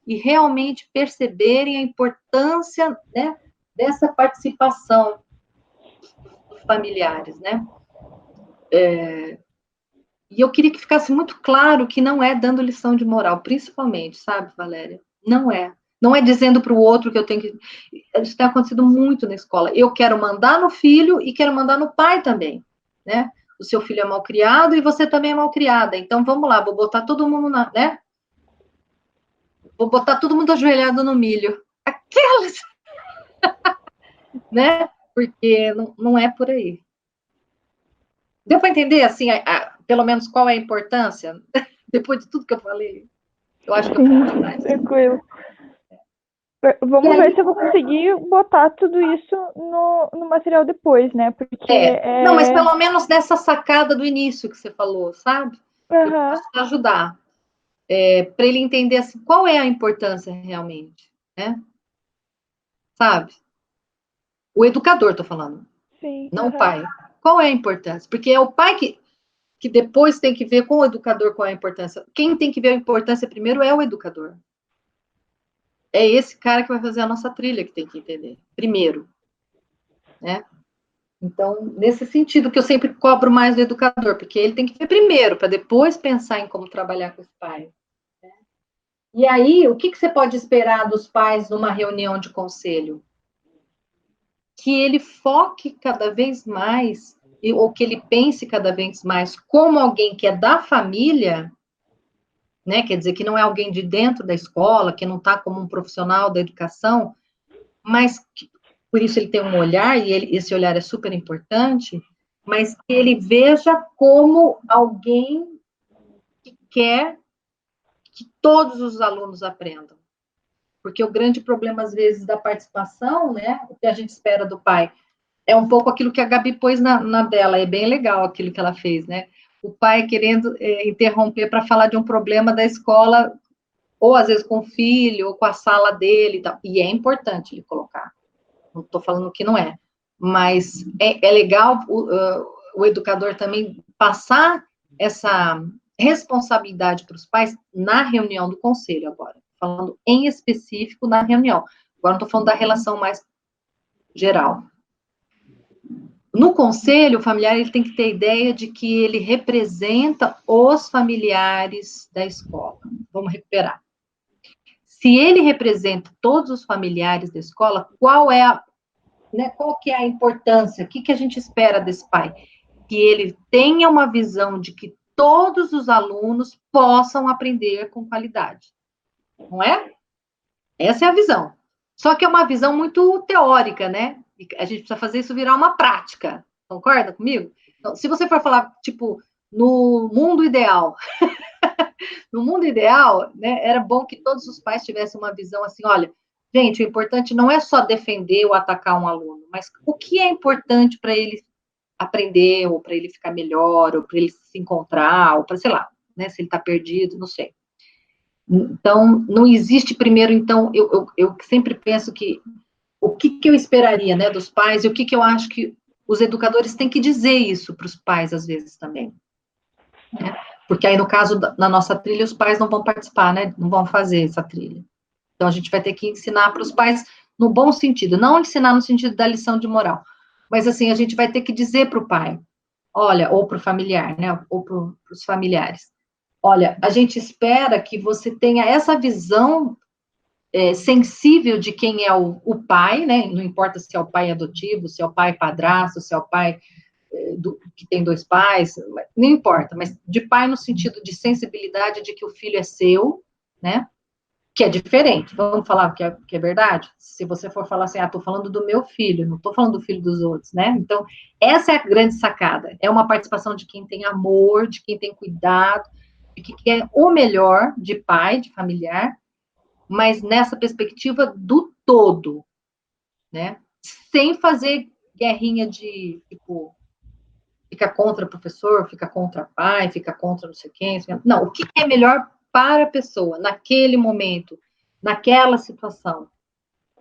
e realmente perceberem a importância, né, dessa participação dos familiares, né? E eu queria que ficasse muito claro que não é dando lição de moral, principalmente, sabe, Valéria? Não é. Não é dizendo para o outro que eu tenho que. Isso tem acontecido muito na escola. Eu quero mandar no filho e quero mandar no pai também, né? O seu filho é mal criado e você também é mal criada. Então vamos lá, vou botar todo mundo né? Vou botar todo mundo ajoelhado no milho. Aquelas, né? Porque não é por aí. Deu para entender, assim, pelo menos qual é a importância? Depois de tudo que eu falei, eu acho que eu falei demais. Tranquilo. Vamos ver se eu vou conseguir botar tudo isso no material depois, né? Porque Não, mas pelo menos nessa sacada do início que você falou, sabe? Eu posso te ajudar. Para ele entender assim, qual é a importância realmente, né? Sabe? O educador, tô falando. Sim. Não o pai. Qual é a importância? Porque é o pai que depois tem que ver com o educador qual é a importância. Quem tem que ver a importância primeiro é o educador. É esse cara que vai fazer a nossa trilha que tem que entender. Primeiro. Né? Então, nesse sentido que eu sempre cobro mais do educador, porque ele tem que ver primeiro, para depois pensar em como trabalhar com os pais. Né? E aí, o que você pode esperar dos pais numa reunião de conselho? Que ele foque cada vez mais, ou que ele pense cada vez mais como alguém que é da família, né? Quer dizer, que não é alguém de dentro da escola, que não está como um profissional da educação, mas que, por isso ele tem um olhar, e esse olhar é super importante, mas que ele veja como alguém que quer que todos os alunos aprendam. Porque o grande problema, às vezes, da participação, né, o que a gente espera do pai, é um pouco aquilo que a Gabi pôs na dela, é bem legal aquilo que ela fez, né? O pai querendo interromper para falar de um problema da escola, ou às vezes com o filho, ou com a sala dele e tal. E é importante ele colocar. Não estou falando que não é. Mas é legal o educador também passar essa responsabilidade para os pais na reunião do conselho agora. Falando em específico na reunião. Agora não estou falando da relação mais geral. No conselho, o familiar ele tem que ter a ideia de que ele representa os familiares da escola. Vamos recuperar. Se ele representa todos os familiares da escola, qual que é a importância? O que a gente espera desse pai? Que ele tenha uma visão de que todos os alunos possam aprender com qualidade. Não é? Essa é a visão. Só que é uma visão muito teórica, né? E a gente precisa fazer isso virar uma prática. Concorda comigo? Então, se você for falar, tipo, no mundo ideal, no mundo ideal, né, era bom que todos os pais tivessem uma visão assim, olha, Gente, o importante não é só defender ou atacar um aluno, mas o que é importante para ele aprender, ou para ele ficar melhor, ou para ele se encontrar, ou para, sei lá, né, se ele está perdido, não sei. Então, não existe primeiro, então, eu sempre penso que o que eu esperaria, né, dos pais, e o que eu acho que os educadores têm que dizer isso para os pais, às vezes, também. Né? Porque aí, no caso, na nossa trilha, os pais não vão participar, né, não vão fazer essa trilha. Então, a gente vai ter que ensinar para os pais no bom sentido, não ensinar no sentido da lição de moral, mas, assim, a gente vai ter que dizer para o pai, olha, ou para o familiar, né, ou para os familiares, olha, a gente espera que você tenha essa visão sensível de quem é o pai, né, não importa se é o pai adotivo, se é o pai padrasto, se é o pai que tem dois pais, não importa, mas de pai no sentido de sensibilidade de que o filho é seu, né, que é diferente, vamos falar que é verdade? Se você for falar assim, estou falando do meu filho, não estou falando do filho dos outros, né? Então, essa é a grande sacada, é uma participação de quem tem amor, de quem tem cuidado, de que quer o melhor de pai, de familiar, mas nessa perspectiva do todo, né? Sem fazer guerrinha de, tipo, fica contra o professor, fica contra pai, fica contra não sei quem. Não, o que é melhor para a pessoa, naquele momento, naquela situação,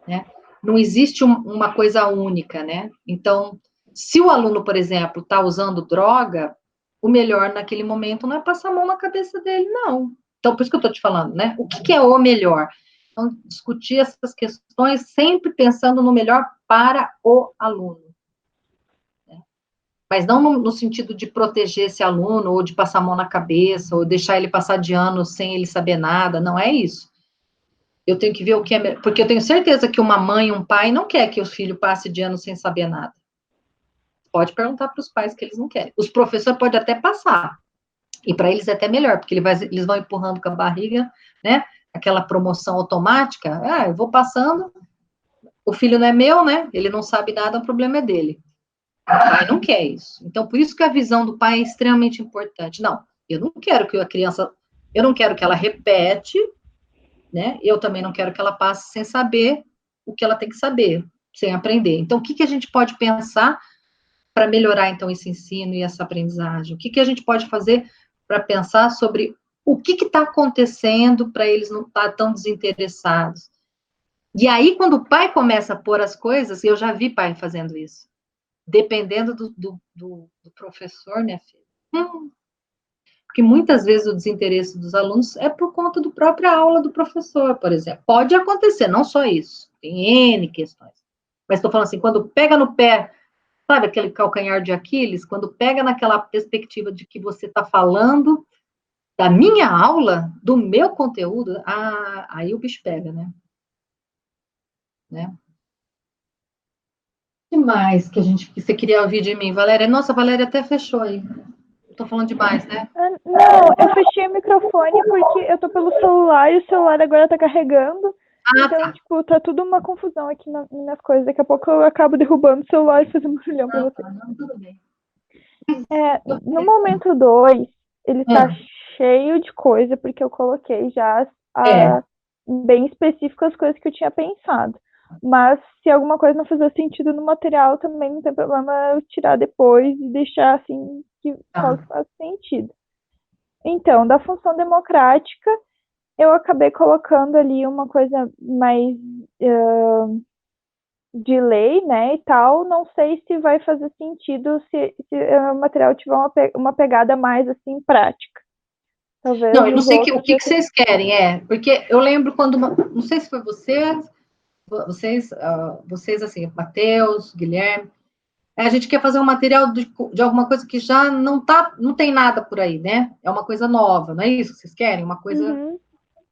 né? Não existe uma coisa única, né? Então, se o aluno, por exemplo, está usando droga, o melhor naquele momento não é passar a mão na cabeça dele, não. Então, por isso que eu estou te falando, né? O que é o melhor? Então, discutir essas questões sempre pensando no melhor para o aluno. Mas não no sentido de proteger esse aluno, ou de passar a mão na cabeça, ou deixar ele passar de ano sem ele saber nada, não é isso. Eu tenho que ver o que é, porque eu tenho certeza que uma mãe e um pai não quer que o filho passe de ano sem saber nada. Pode perguntar para os pais que eles não querem. Os professores podem até passar, e para eles é até melhor, porque eles vão empurrando com a barriga, né, aquela promoção automática, eu vou passando, o filho não é meu, né, ele não sabe nada, o problema é dele. O pai não quer isso. Então, por isso que a visão do pai é extremamente importante. Não, eu não quero que a criança, eu não quero que ela repete, né? Eu também não quero que ela passe sem saber o que ela tem que saber, sem aprender. Então, o que a gente pode pensar para melhorar, então, esse ensino e essa aprendizagem? O que a gente pode fazer para pensar sobre o que está acontecendo para eles não estar tão desinteressados? E aí, quando o pai começa a pôr as coisas, eu já vi pai fazendo isso, dependendo do professor, minha filha. Porque muitas vezes o desinteresse dos alunos é por conta da própria aula do professor, por exemplo. Pode acontecer, não só isso. Tem N questões. Mas estou falando assim, quando pega no pé, sabe aquele calcanhar de Aquiles? Quando pega naquela perspectiva de que você está falando da minha aula, do meu conteúdo, aí o bicho pega, né? O que mais que você queria ouvir de mim, Valéria? Nossa, a Valéria até fechou aí. Estou falando demais, né? Não, eu fechei o microfone porque eu tô pelo celular e o celular agora tá carregando. Então, tá. tipo, tá tudo uma confusão aqui nas minhas coisas. Daqui a pouco eu acabo derrubando o celular e fazendo barulhão pra você. Não, tudo bem. No momento 2, ele tá cheio de coisa, porque eu coloquei já bem específico as coisas que eu tinha pensado. Mas se alguma coisa não fizer sentido no material, também não tem problema eu tirar depois e deixar assim que só que faz sentido. Então, da função democrática, eu acabei colocando ali uma coisa mais de lei, né, e tal. Não sei se vai fazer sentido se o material tiver uma pegada mais, assim, prática. Talvez não, eu não sei o que vocês querem, porque eu lembro quando, não sei se foi vocês assim, Matheus, Guilherme, a gente quer fazer um material de alguma coisa que já não tem nada por aí, né? É uma coisa nova, não é isso que vocês querem? Uma coisa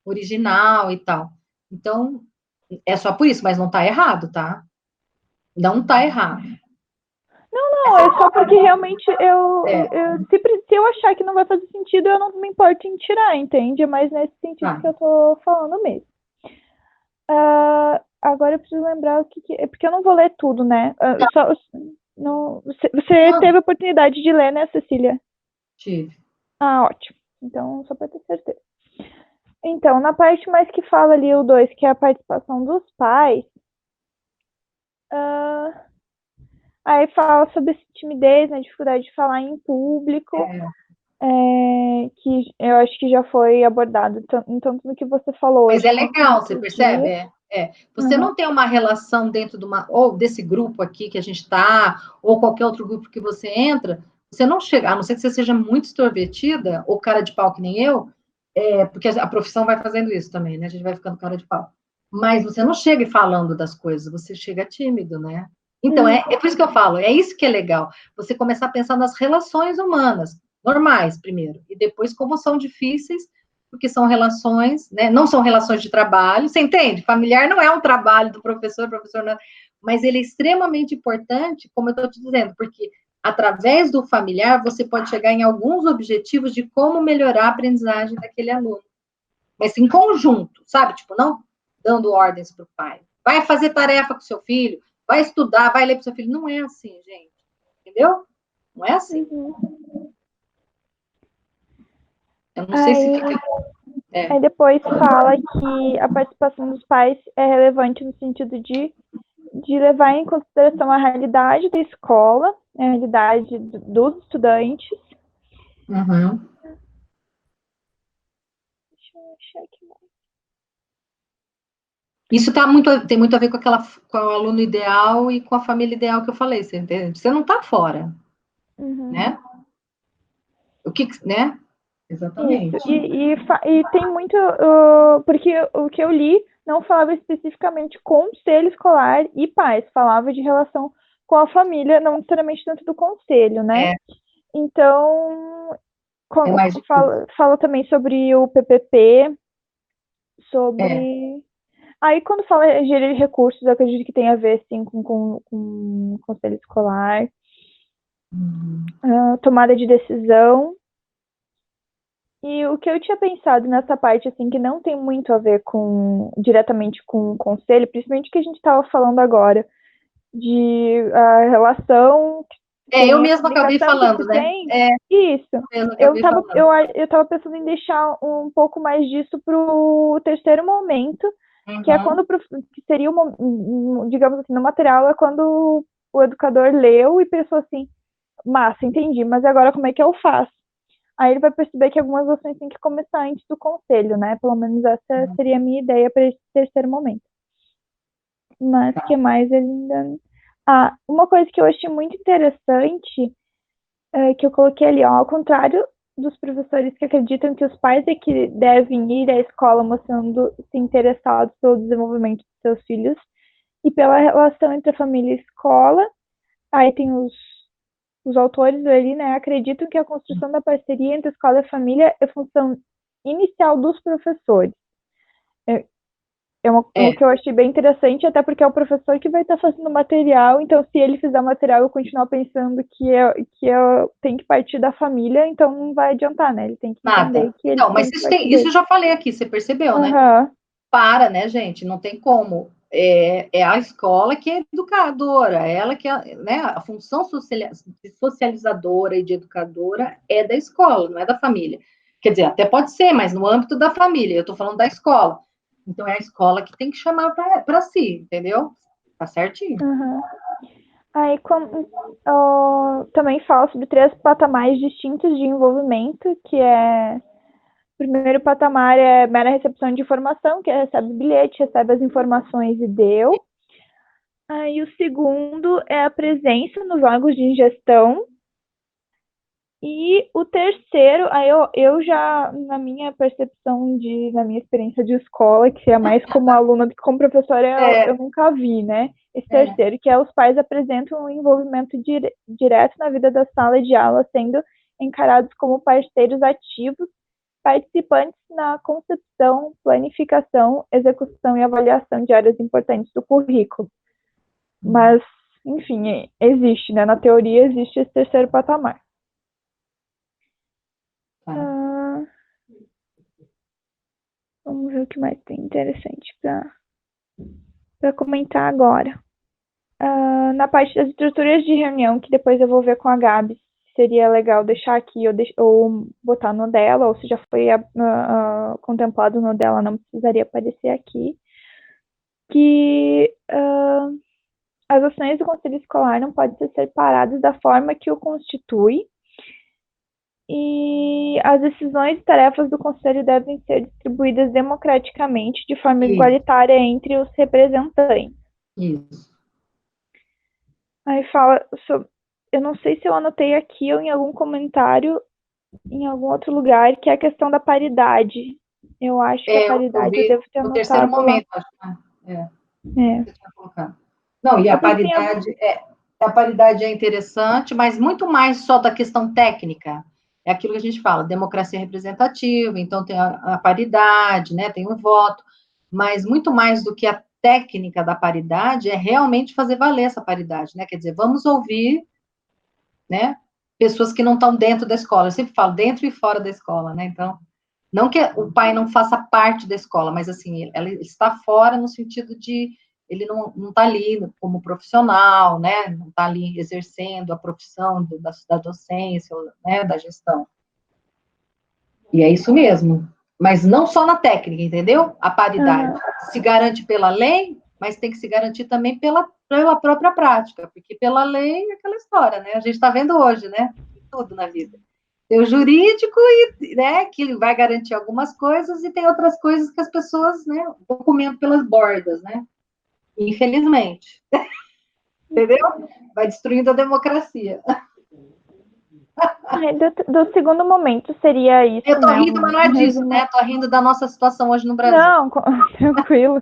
original e tal. Então, é só por isso, mas não está errado, tá? Não está errado. Não, é só porque realmente se eu achar que não vai fazer sentido, eu não me importo em tirar, entende? É mais nesse sentido que eu tô falando mesmo. Agora eu preciso lembrar o que é, porque eu não vou ler tudo, né? Você teve a oportunidade de ler, né, Cecília? Tive. Ótimo. Então, só para ter certeza. Então, na parte mais que fala ali o 2, que é a participação dos pais, aí fala sobre essa timidez, né, dificuldade de falar em público, que eu acho que já foi abordado em tanto no que você falou Mas hoje. é legal, você dia. percebe? Você não tem uma relação dentro de ou desse grupo aqui que a gente está, ou qualquer outro grupo que você entra, você não chega, a não ser que você seja muito extrovertida, ou cara de pau que nem eu, porque a profissão vai fazendo isso também, né? A gente vai ficando cara de pau. Mas você não chega falando das coisas, você chega tímido, né? Então, é por isso que eu falo, é isso que é legal. Você começar a pensar nas relações humanas, normais, primeiro, e depois como são difíceis, porque são relações, né? Não são relações de trabalho, você entende? Familiar não é um trabalho do professor não, mas ele é extremamente importante, como eu estou te dizendo, porque através do familiar você pode chegar em alguns objetivos de como melhorar a aprendizagem daquele aluno. Mas em conjunto, sabe? Tipo, não dando ordens para o pai. Vai fazer tarefa com seu filho, vai estudar, vai ler para o seu filho. Não é assim, gente. Entendeu? Não é assim. Eu não sei se fica. Aí depois fala que a participação dos pais é relevante no sentido de levar em consideração a realidade da escola, a realidade dos estudantes. Uhum. Deixa eu achar aqui mais. Isso tem muito a ver com o aluno ideal e com a família ideal que eu falei, você entende? Você não está fora, né? O que, né? Exatamente. Isso. E tem muito, porque o que eu li não falava especificamente conselho escolar e pais, falava de relação com a família, não necessariamente dentro do conselho, né? Então, fala também sobre o PPP, sobre... Aí, quando fala gerir recursos, eu acredito que tem a ver, sim, com conselho escolar, tomada de decisão. E o que eu tinha pensado nessa parte, assim, que não tem muito a ver diretamente com o conselho, principalmente que a gente estava falando agora, de a relação... eu mesma acabei falando, né? Isso. Eu estava pensando em deixar um pouco mais disso para o terceiro momento, que é quando que seria, digamos assim, no material, é quando o educador leu e pensou assim, massa, entendi, mas agora como é que eu faço? Aí ele vai perceber que algumas ações têm que começar antes do conselho, né? Pelo menos essa seria a minha ideia para esse terceiro momento. Mas o que mais ele ainda... uma coisa que eu achei muito interessante, que eu coloquei ali, ao contrário dos professores que acreditam que os pais é que devem ir à escola mostrando-se interessados pelo desenvolvimento dos seus filhos e pela relação entre a família e a escola. Aí tem os autores ali, né, acreditam que a construção da parceria entre a escola e a família é função inicial dos professores. O que eu achei bem interessante, até porque é o professor que vai estar fazendo material, então se ele fizer material eu continuar pensando que eu tenho que partir da família, então não vai adiantar, né? Ele tem que entender que ele não, mas isso eu já falei aqui, você percebeu, né? Para, né, gente? Não tem como. É a escola que é educadora, ela que é, né, a função socializadora e de educadora é da escola, não é da família. Quer dizer, até pode ser, mas no âmbito da família, eu estou falando da escola. Então, é a escola que tem que chamar para si, entendeu? Tá certinho. Aí, também fala sobre 3 patamares distintos de envolvimento, que é... O primeiro patamar é mera recepção de informação, que recebe o bilhete, recebe as informações e deu. Aí, o segundo é a presença nos órgãos de gestão. E o terceiro, aí eu já, na minha percepção, na minha experiência de escola, que é mais como aluna do que como professora, eu nunca vi, né? Esse terceiro, que é os pais apresentam um envolvimento direto na vida da sala de aula, sendo encarados como parceiros ativos, participantes na concepção, planificação, execução e avaliação de áreas importantes do currículo. Mas, enfim, existe, né? Na teoria existe esse terceiro patamar. Vamos ver o que mais tem interessante para comentar agora. Na parte das estruturas de reunião, que depois eu vou ver com a Gabi seria legal deixar aqui ou botar no dela, ou se já foi contemplado no dela, não precisaria aparecer aqui, que as ações do Conselho Escolar não podem ser separadas da forma que o constitui, e as decisões e tarefas do Conselho devem ser distribuídas democraticamente, de forma igualitária entre os representantes. Isso. Aí fala sobre, eu não sei se eu anotei aqui ou em algum comentário, em algum outro lugar, que é a questão da paridade. Eu acho que a paridade eu devo ter anotado. No terceiro momento, acho que você tinha colocado. Não, e a paridade é interessante, mas muito mais só da questão técnica. É aquilo que a gente fala, democracia representativa, então tem a paridade, né, tem o voto, mas muito mais do que a técnica da paridade é realmente fazer valer essa paridade, né? Quer dizer, vamos ouvir, né, pessoas que não estão dentro da escola. Eu sempre falo dentro e fora da escola, né? Então, não que o pai não faça parte da escola, mas assim, ela está fora no sentido de ele não está ali como profissional, né? Não está ali exercendo a profissão da docência, né? Da gestão. E é isso mesmo. Mas não só na técnica, entendeu? A paridade se garante pela lei, mas tem que se garantir também pela própria prática, porque pela lei é aquela história, né? A gente está vendo hoje, né? Tudo na vida. Tem o jurídico, né, que vai garantir algumas coisas, e tem outras coisas que as pessoas, né, documentam pelas bordas, né? Infelizmente. Entendeu? Vai destruindo a democracia. Do segundo momento seria isso. Eu tô rindo, mas não é disso, né? Tô rindo da nossa situação hoje no Brasil. Não, tranquilo.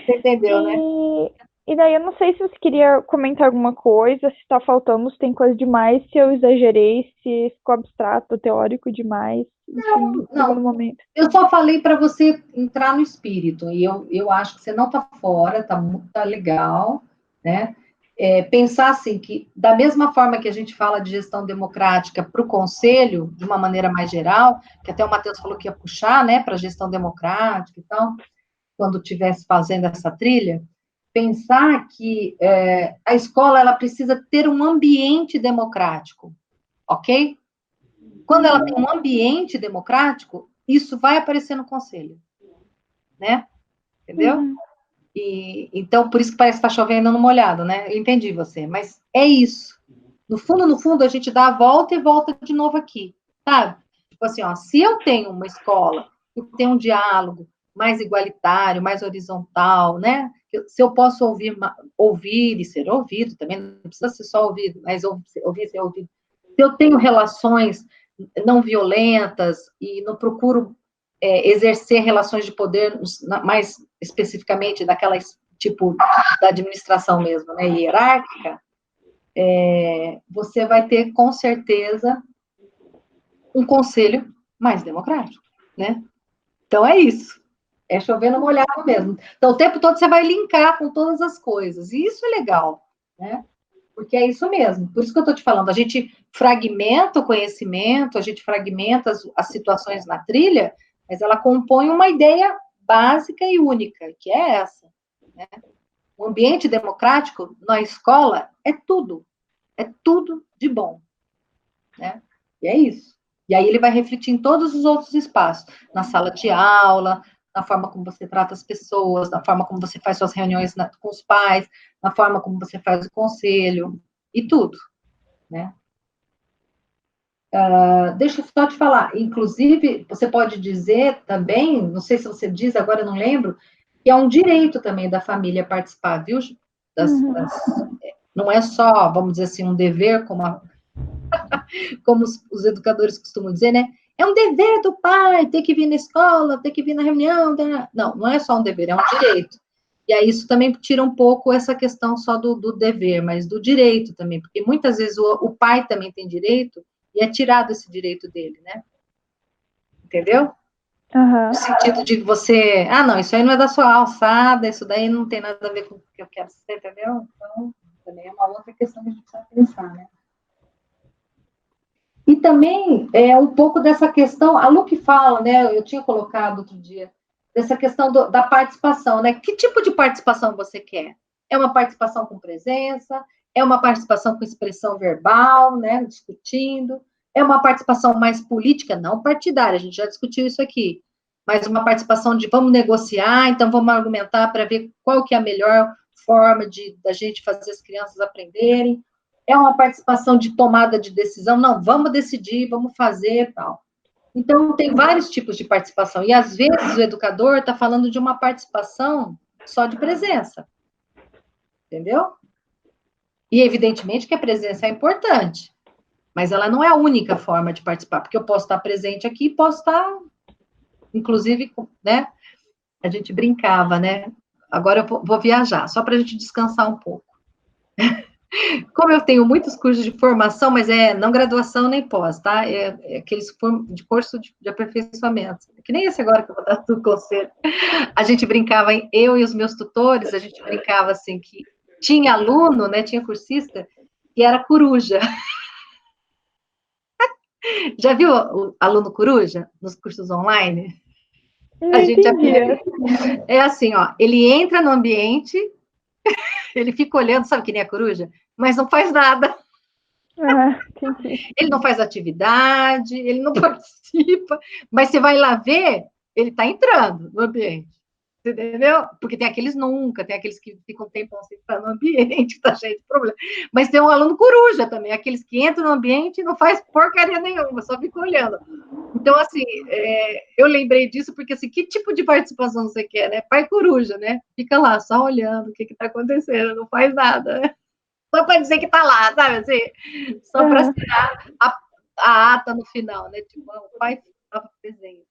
Você entendeu, né? E daí eu não sei se você queria comentar alguma coisa, se está faltando, se tem coisa demais, se eu exagerei, se ficou abstrato, teórico demais. Enfim, Não. Momento. Eu só falei para você entrar no espírito, e eu acho que você não está fora, tá legal, né? Pensar assim, que da mesma forma que a gente fala de gestão democrática para o conselho, de uma maneira mais geral, que até o Matheus falou que ia puxar, né, para a gestão democrática e tal, quando estivesse fazendo essa trilha, pensar que a escola ela precisa ter um ambiente democrático, ok? Quando ela tem um ambiente democrático, isso vai aparecer no conselho, né? Entendeu? E, então, por isso que parece que está chovendo no molhado, né? Eu entendi você, mas é isso. No fundo, a gente dá a volta e volta de novo aqui, sabe? Tipo assim, ó, se eu tenho uma escola que tem um diálogo mais igualitário, mais horizontal, né? Se eu posso ouvir e ser ouvido, também não precisa ser só ouvido, mas ouvir e ser ouvido. Se eu tenho relações não violentas e não procuro exercer relações de poder, mais especificamente daquela tipo da administração mesmo, né, hierárquica, você vai ter, com certeza, um conselho mais democrático, né? Então, é isso. É chover no molhado mesmo. Então, o tempo todo você vai linkar com todas as coisas. E isso é legal, né? Porque é isso mesmo. Por isso que eu estou te falando. A gente fragmenta o conhecimento, a gente fragmenta as situações na trilha, mas ela compõe uma ideia básica e única, que é essa, né? O ambiente democrático na escola é tudo de bom, né? E é isso. E aí ele vai refletir em todos os outros espaços, na sala de aula, na forma como você trata as pessoas, na forma como você faz suas reuniões com os pais, na forma como você faz o conselho, e tudo, né? Deixa eu só te falar, inclusive, você pode dizer também, não sei se você diz, agora eu não lembro, que é um direito também da família participar, viu? Não é só, vamos dizer assim, um dever, como os educadores costumam dizer, né? É um dever do pai ter que vir na escola, ter que vir na reunião. Não é só um dever, é um direito. E aí isso também tira um pouco essa questão só do dever, mas do direito também, porque muitas vezes o pai também tem direito e é tirado esse direito dele, né? Entendeu? No sentido de você, não, isso aí não é da sua alçada, isso daí não tem nada a ver com o que eu quero ser, entendeu? Então, também é uma outra questão que a gente precisa pensar, né? E também um pouco dessa questão, a Lu que fala, né? Eu tinha colocado outro dia, dessa questão da participação, né? Que tipo de participação você quer? É uma participação com presença? É uma participação com expressão verbal, né, discutindo. É uma participação mais política, não partidária, a gente já discutiu isso aqui. Mas uma participação de vamos negociar, então vamos argumentar para ver qual que é a melhor forma da gente fazer as crianças aprenderem. É uma participação de tomada de decisão, não, vamos decidir, vamos fazer, tal. Então, tem vários tipos de participação, e às vezes o educador está falando de uma participação só de presença, entendeu? E, evidentemente, que a presença é importante, mas ela não é a única forma de participar, porque eu posso estar presente aqui, posso estar, inclusive, né, a gente brincava, né, agora eu vou viajar, só para a gente descansar um pouco. Como eu tenho muitos cursos de formação, mas não graduação nem pós, tá? É aqueles de curso de aperfeiçoamento, que nem esse agora que eu vou dar do conselho. A gente brincava, eu e os meus tutores, a gente brincava assim, que tinha aluno, né, tinha cursista, que era coruja. Já viu o aluno coruja nos cursos online? Não entendi. É assim, ó, ele entra no ambiente, ele fica olhando, sabe que nem a coruja? Mas não faz nada. Entendi. Ele não faz atividade, ele não participa, mas você vai lá ver, ele está entrando no ambiente. Entendeu? Porque tem aqueles nunca, tem aqueles que ficam um tempão sem estar no ambiente, está cheio de problema. Mas tem um aluno coruja também, aqueles que entram no ambiente e não faz porcaria nenhuma, só fica olhando. Então, assim, eu lembrei disso porque, assim, que tipo de participação você quer, né? Pai coruja, né? Fica lá, só olhando o que está acontecendo, não faz nada, né? Só para dizer que está lá, sabe? Assim, só para tirar a ata no final, né? Tipo, o pai estava presente.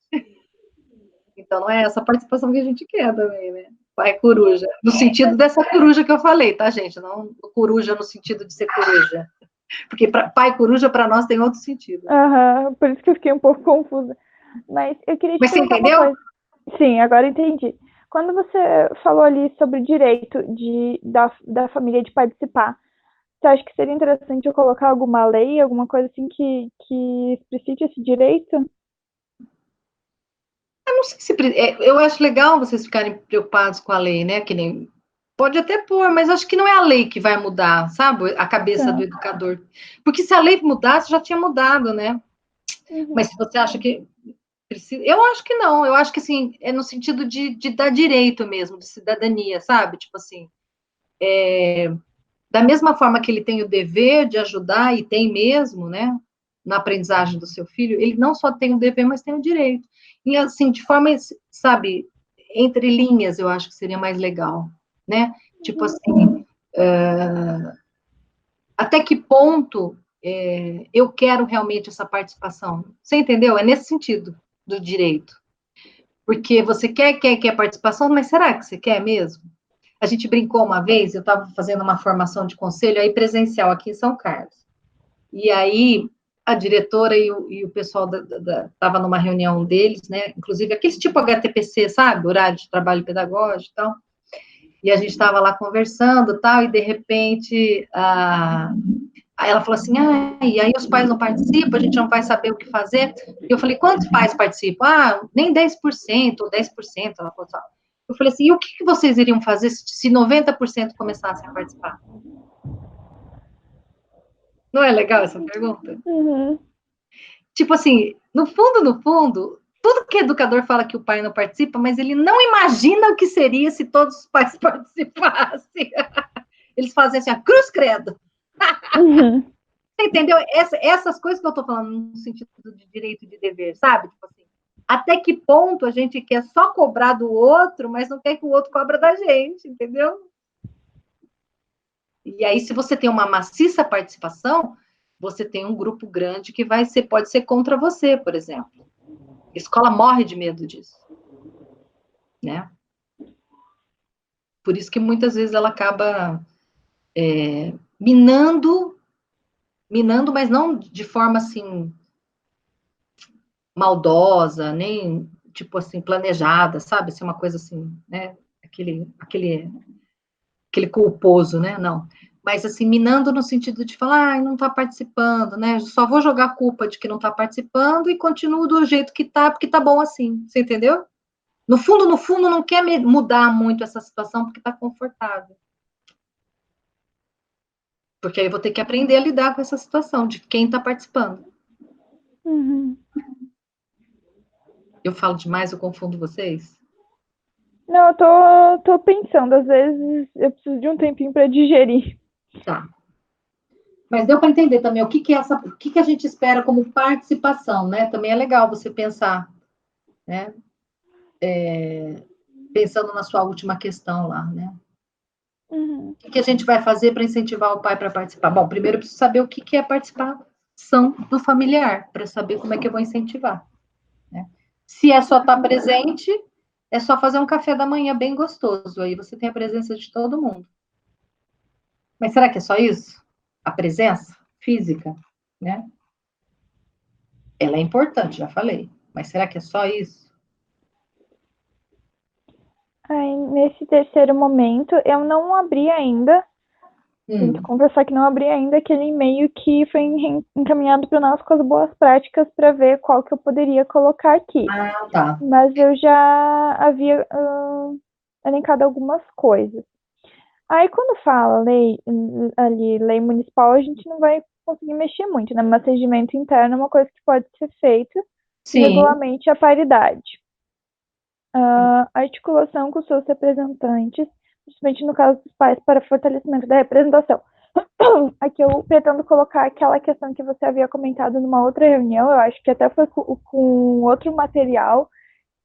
Então, não é essa participação que a gente quer também, né? Pai coruja. No sentido dessa coruja que eu falei, tá, gente? Não coruja no sentido de ser coruja. Porque pai coruja, para nós, tem outro sentido. Por isso que eu fiquei um pouco confusa. Mas eu queria te perguntar entendeu? uma coisa. Sim, agora entendi. Quando você falou ali sobre o direito da família de participar, você acha que seria interessante eu colocar alguma lei, alguma coisa assim que explicite esse direito? Eu não sei se... eu acho legal vocês ficarem preocupados com a lei, né? Que nem... Pode até pôr, mas acho que não é a lei que vai mudar, sabe? A cabeça do educador. Porque se a lei mudasse, já tinha mudado, né? Mas se você acha que precisa... Eu acho que não. Eu acho que, assim, é no sentido de dar direito mesmo, de cidadania, sabe? Tipo assim, da mesma forma que ele tem o dever de ajudar, e tem mesmo, né? Na aprendizagem do seu filho, ele não só tem o dever, mas tem o direito. E, assim, de forma, sabe, entre linhas, eu acho que seria mais legal, né? Tipo assim, até que ponto eu quero realmente essa participação? Você entendeu? É nesse sentido do direito. Porque você quer participação, mas será que você quer mesmo? A gente brincou uma vez, eu estava fazendo uma formação de conselho aí presencial aqui em São Carlos. E aí a diretora e o pessoal estava numa reunião deles, né? Inclusive aquele tipo HTPC, sabe? Horário de trabalho pedagógico e tal. E a gente estava lá conversando tal, e de repente aí ela falou assim, e aí os pais não participam, a gente não vai saber o que fazer. E eu falei, quantos pais participam? Nem 10% ou 10%, ela falou assim. Eu falei assim, e o que vocês iriam fazer se 90% começassem a participar? Não é legal essa pergunta? Tipo assim, no fundo, tudo que educador fala que o pai não participa, mas ele não imagina o que seria se todos os pais participassem. Eles fazem assim, a cruz credo. Você entendeu? Essas coisas que eu tô falando no sentido de direito e de dever, sabe? Tipo assim, até que ponto a gente quer só cobrar do outro, mas não quer que o outro cobra da gente, entendeu? E aí, se você tem uma maciça participação, você tem um grupo grande que pode ser contra você, por exemplo. A escola morre de medo disso, né? Por isso que muitas vezes ela acaba minando, mas não de forma assim maldosa, nem tipo assim planejada, sabe? Assim, uma coisa assim, né? Aquele culposo, né? Não. Mas assim, minando no sentido de falar, não está participando, né? Só vou jogar a culpa de que não está participando e continuo do jeito que está, porque está bom assim. Você entendeu? No fundo, não quer mudar muito essa situação porque está confortável. Porque aí eu vou ter que aprender a lidar com essa situação de quem está participando. Uhum. Eu falo demais, eu confundo vocês? Não, eu tô pensando, às vezes eu preciso de um tempinho para digerir. Tá. Mas deu para entender também o que a gente espera como participação, né? Também é legal você pensar, né? Pensando na sua última questão lá, né? Uhum. O que a gente vai fazer para incentivar o pai para participar? Bom, primeiro eu preciso saber o que é participação do familiar, para saber como é que eu vou incentivar, né? Se é só estar presente, é só fazer um café da manhã bem gostoso, aí você tem a presença de todo mundo. Mas será que é só isso? A presença física, né? Ela é importante, já falei. Mas será que é só isso? Aí, nesse terceiro momento, eu não abri ainda, tenho que confessar que não abri ainda aquele e-mail que foi encaminhado para nós com as boas práticas para ver qual que eu poderia colocar aqui. Ah, tá. Mas eu já havia elencado algumas coisas. Aí, quando fala lei municipal, a gente não vai conseguir mexer muito, né? Mas regimento interno é uma coisa que pode ser feita, Sim. regulamente a paridade. Articulação com seus representantes, principalmente no caso dos pais, para fortalecimento da representação. Aqui eu pretendo colocar aquela questão que você havia comentado numa outra reunião, eu acho que até foi com outro material,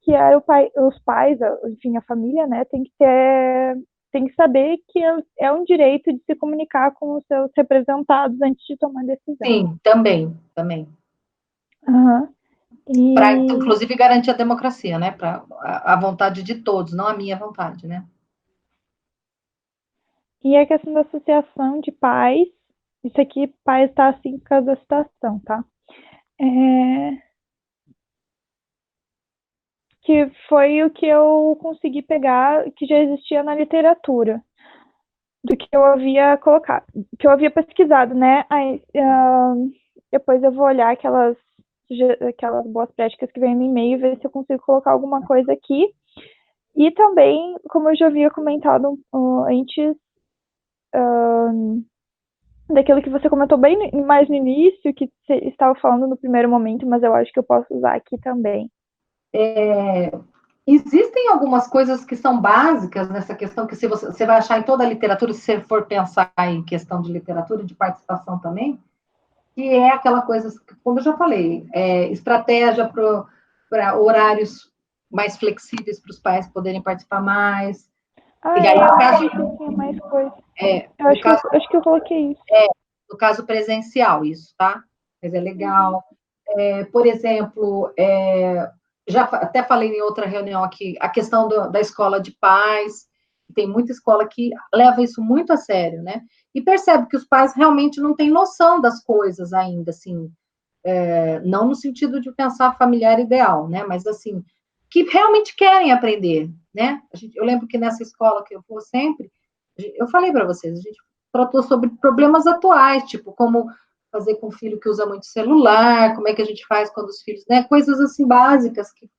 que era os pais, enfim, a família, né, tem que saber que é um direito de se comunicar com os seus representados antes de tomar decisão. Sim, também. Uhum. Para, inclusive, garantir a democracia, né? Para a vontade de todos, não a minha vontade, né? E a questão da associação de pais, isso aqui, pais está assim por causa da citação, tá? Que foi o que eu consegui pegar, que já existia na literatura, do que eu havia colocado, que eu havia pesquisado, né? Aí, depois eu vou olhar aquelas boas práticas que vem no e-mail, ver se eu consigo colocar alguma coisa aqui. E também, como eu já havia comentado antes, daquilo que você comentou bem mais no início, que você estava falando no primeiro momento, mas eu acho que eu posso usar aqui também. Existem algumas coisas que são básicas nessa questão, que se você vai achar em toda a literatura, se você for pensar em questão de literatura, de participação também, que é aquela coisa, como eu já falei, estratégia para horários mais flexíveis para os pais poderem participar mais. E aí, Eu achei que tinha mais coisa. Eu acho que eu coloquei isso. No caso presencial, isso, tá? Mas é legal. Por exemplo, já até falei em outra reunião aqui, a questão da escola de pais, tem muita escola que leva isso muito a sério, né? E percebe que os pais realmente não têm noção das coisas ainda, assim, não no sentido de pensar familiar ideal, né? Mas, assim, que realmente querem aprender, né? Eu lembro que nessa escola que eu vou sempre, eu falei para vocês, a gente tratou sobre problemas atuais, tipo, como fazer com o filho que usa muito celular, como é que a gente faz quando os filhos, né? Coisas assim básicas que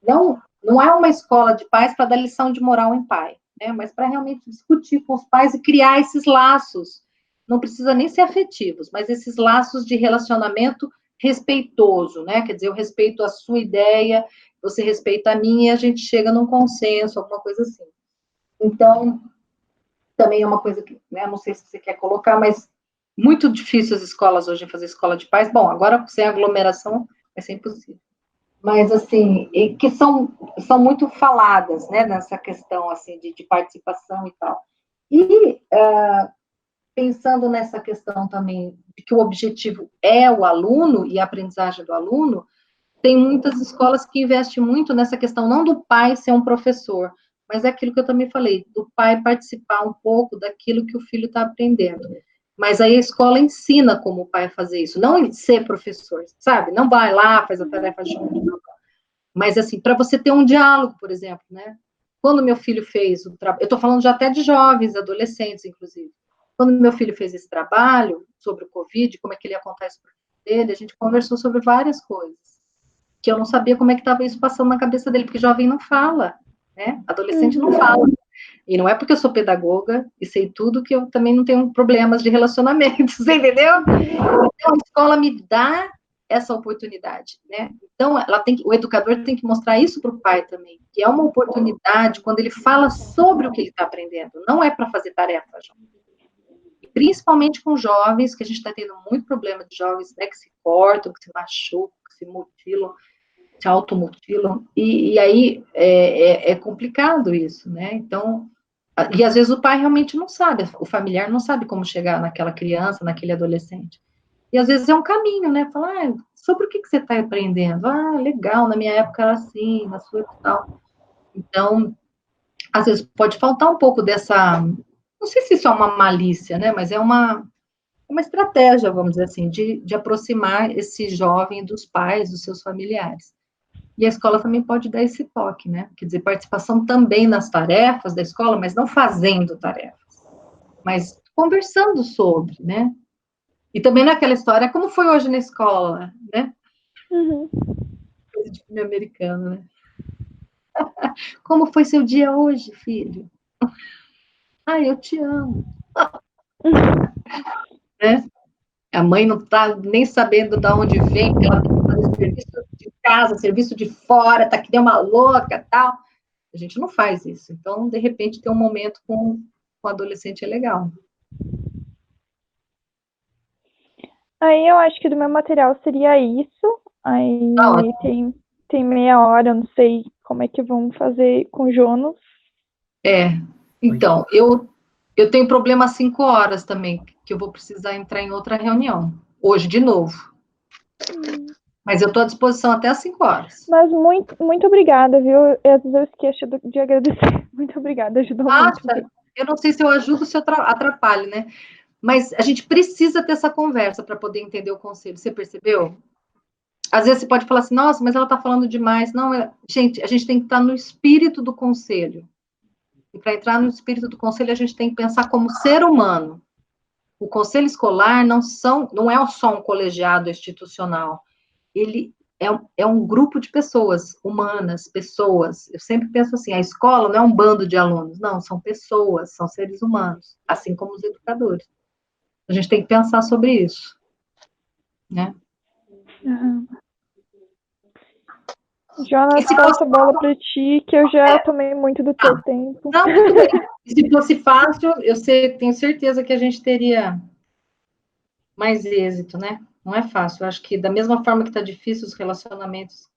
não é uma escola de pais para dar lição de moral em pai, né? Mas para realmente discutir com os pais e criar esses laços. Não precisa nem ser afetivos, mas esses laços de relacionamento respeitoso, né? Quer dizer, eu respeito a sua ideia, você respeita a minha e a gente chega num consenso, alguma coisa assim. Então, também é uma coisa que, né, não sei se você quer colocar, mas muito difícil as escolas hoje fazer escola de pais. Bom, agora sem aglomeração vai ser impossível. Mas, assim, que são muito faladas, né, nessa questão, assim, de participação e tal. E, pensando nessa questão também de que o objetivo é o aluno e a aprendizagem do aluno, tem muitas escolas que investem muito nessa questão, não do pai ser um professor, mas é aquilo que eu também falei, do pai participar um pouco daquilo que o filho está aprendendo. Mas aí a escola ensina como o pai fazer isso, não ser professor, sabe? Não vai lá, faz a tarefa junto, mas assim, para você ter um diálogo, por exemplo, né? Quando meu filho fez o trabalho, eu estou falando já até de jovens, adolescentes, inclusive. Quando meu filho fez esse trabalho sobre o Covid, como é que ele ia contar isso para ele, a gente conversou sobre várias coisas, que eu não sabia como é que estava isso passando na cabeça dele, porque jovem não fala, né? Adolescente não fala. E não é porque eu sou pedagoga e sei tudo que eu também não tenho problemas de relacionamento, você entendeu? Então, a escola me dá essa oportunidade, né? Então, o educador tem que mostrar isso para o pai também, que é uma oportunidade quando ele fala sobre o que ele está aprendendo, não é para fazer tarefa, João. Principalmente com jovens, que a gente está tendo muito problema de jovens, né, que se cortam, que se machucam, que se mutilam, se automutilam, e aí é complicado isso, né? Então, e às vezes o pai realmente não sabe, o familiar não sabe como chegar naquela criança, naquele adolescente. E às vezes é um caminho, né? Falar, sobre o que você está aprendendo? Ah, legal, na minha época era assim, na sua tal. Então, às vezes pode faltar um pouco dessa, não sei se isso é uma malícia, né? Mas é uma estratégia, vamos dizer assim, de aproximar esse jovem dos pais, dos seus familiares. E a escola também pode dar esse toque, né? Quer dizer, participação também nas tarefas da escola, mas não fazendo tarefas, mas conversando sobre, né? E também naquela história, como foi hoje na escola, né? Uhum. Coisa de filme americano, né? Como foi seu dia hoje, filho? Ai, eu te amo. Né? A mãe não está nem sabendo de onde vem, porque ela tem que fazer serviço de casa, serviço de fora, tá que nem uma louca, tal. A gente não faz isso. Então, de repente, ter um momento com o adolescente é legal. Aí eu acho que do meu material seria isso. Aí tem meia hora, eu não sei como é que vão fazer com o Jonas. Então, eu tenho problema às 5 horas também, que eu vou precisar entrar em outra reunião. Hoje, de novo. Mas eu estou à disposição até às 5 horas. Mas muito obrigada, viu? Às vezes eu esqueço de agradecer. Muito obrigada, ajudou muito. Eu não sei se eu ajudo ou se eu atrapalho, né? Mas a gente precisa ter essa conversa para poder entender o conselho. Você percebeu? Às vezes você pode falar assim, nossa, mas ela está falando demais. Não, gente, a gente tem que estar no espírito do conselho. E para entrar no espírito do conselho, a gente tem que pensar como ser humano. O conselho escolar não é só um colegiado institucional. Ele é um grupo de pessoas humanas, pessoas. Eu sempre penso assim, a escola não é um bando de alunos, não, são pessoas, são seres humanos, assim como os educadores. A gente tem que pensar sobre isso, né? Uhum. Jonas, passo a bola para ti, que eu já tomei muito do teu tempo. Não, tudo bem. Se fosse fácil, tenho certeza que a gente teria mais êxito, né? Não é fácil. Eu acho que da mesma forma que está difícil os relacionamentos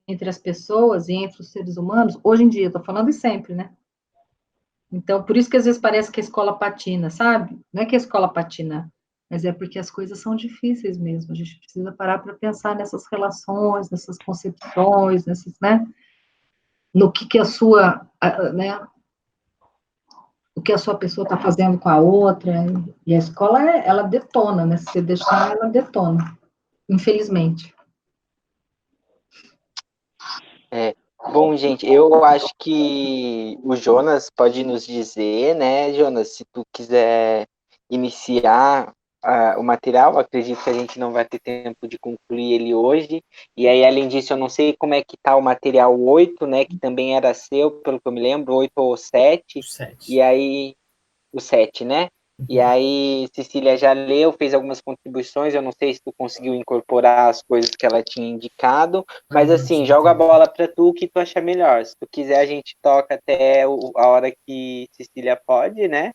entre as pessoas e entre os seres humanos, hoje em dia, estou falando e sempre, né? Então, por isso que às vezes parece que a escola patina, sabe? Não é que a escola patina, mas é porque as coisas são difíceis mesmo. A gente precisa parar para pensar nessas relações, nessas concepções, né? No que a sua, né? O que a sua pessoa está fazendo com a outra. E a escola, ela detona, né? Se você deixar, ela detona, infelizmente. Bom, gente, eu acho que o Jonas pode nos dizer, né, Jonas, se tu quiser iniciar o material, acredito que a gente não vai ter tempo de concluir ele hoje, e aí, além disso, eu não sei como é que tá o material 8, né, que também era seu, pelo que eu me lembro, 8 ou 7, e aí, o 7, né? E aí, Cecília já leu, fez algumas contribuições, eu não sei se tu conseguiu incorporar as coisas que ela tinha indicado, mas assim, joga a bola para tu, o que tu achar melhor. Se tu quiser, a gente toca até a hora que Cecília pode, né?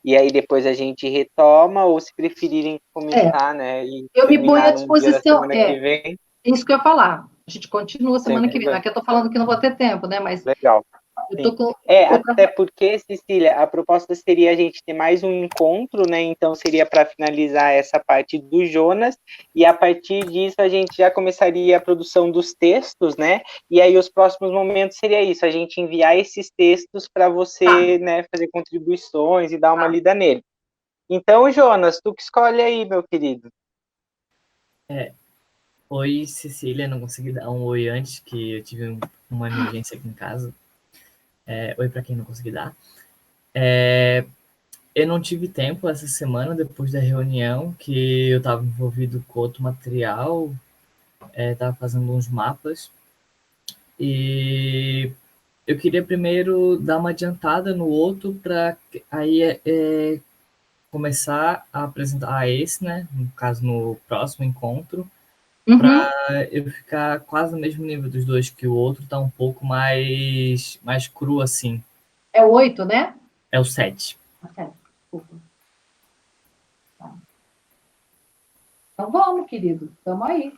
E aí depois a gente retoma, ou se preferirem começar, né? E eu me ponho à terminar num dia da disposição, semana que vem. isso que eu ia falar. A gente continua semana Sem que vem. Não é problema. que eu estou falando que não vou ter tempo, né? Mas Legal. eu tô com. Até porque, Cecília, a proposta seria a gente ter mais um encontro, né? Então seria para finalizar essa parte do Jonas, e a partir disso a gente já começaria a produção dos textos, né? E aí os próximos momentos seria isso, a gente enviar esses textos para você, né, fazer contribuições e dar uma lida nele. Então, Jonas, tu que escolhe aí, meu querido. Oi, Cecília, não consegui dar um oi antes, que eu tive uma emergência aqui em casa. Oi para quem não consegui dar. Eu não tive tempo essa semana, depois da reunião, que eu estava envolvido com outro material, estava fazendo uns mapas, e eu queria primeiro dar uma adiantada no outro para aí começar a apresentar esse, né? No caso, no próximo encontro, Uhum. para eu ficar quase no mesmo nível dos dois, que o outro tá um pouco mais cru assim. É o 8, né? É o 7. Desculpa. Tá. Então vamos, querido. Estamos aí.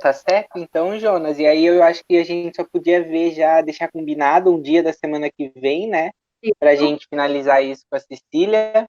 Tá certo, então, Jonas. E aí eu acho que a gente só podia ver já, deixar combinado um dia da semana que vem, né? Pra gente finalizar isso com a Cecília.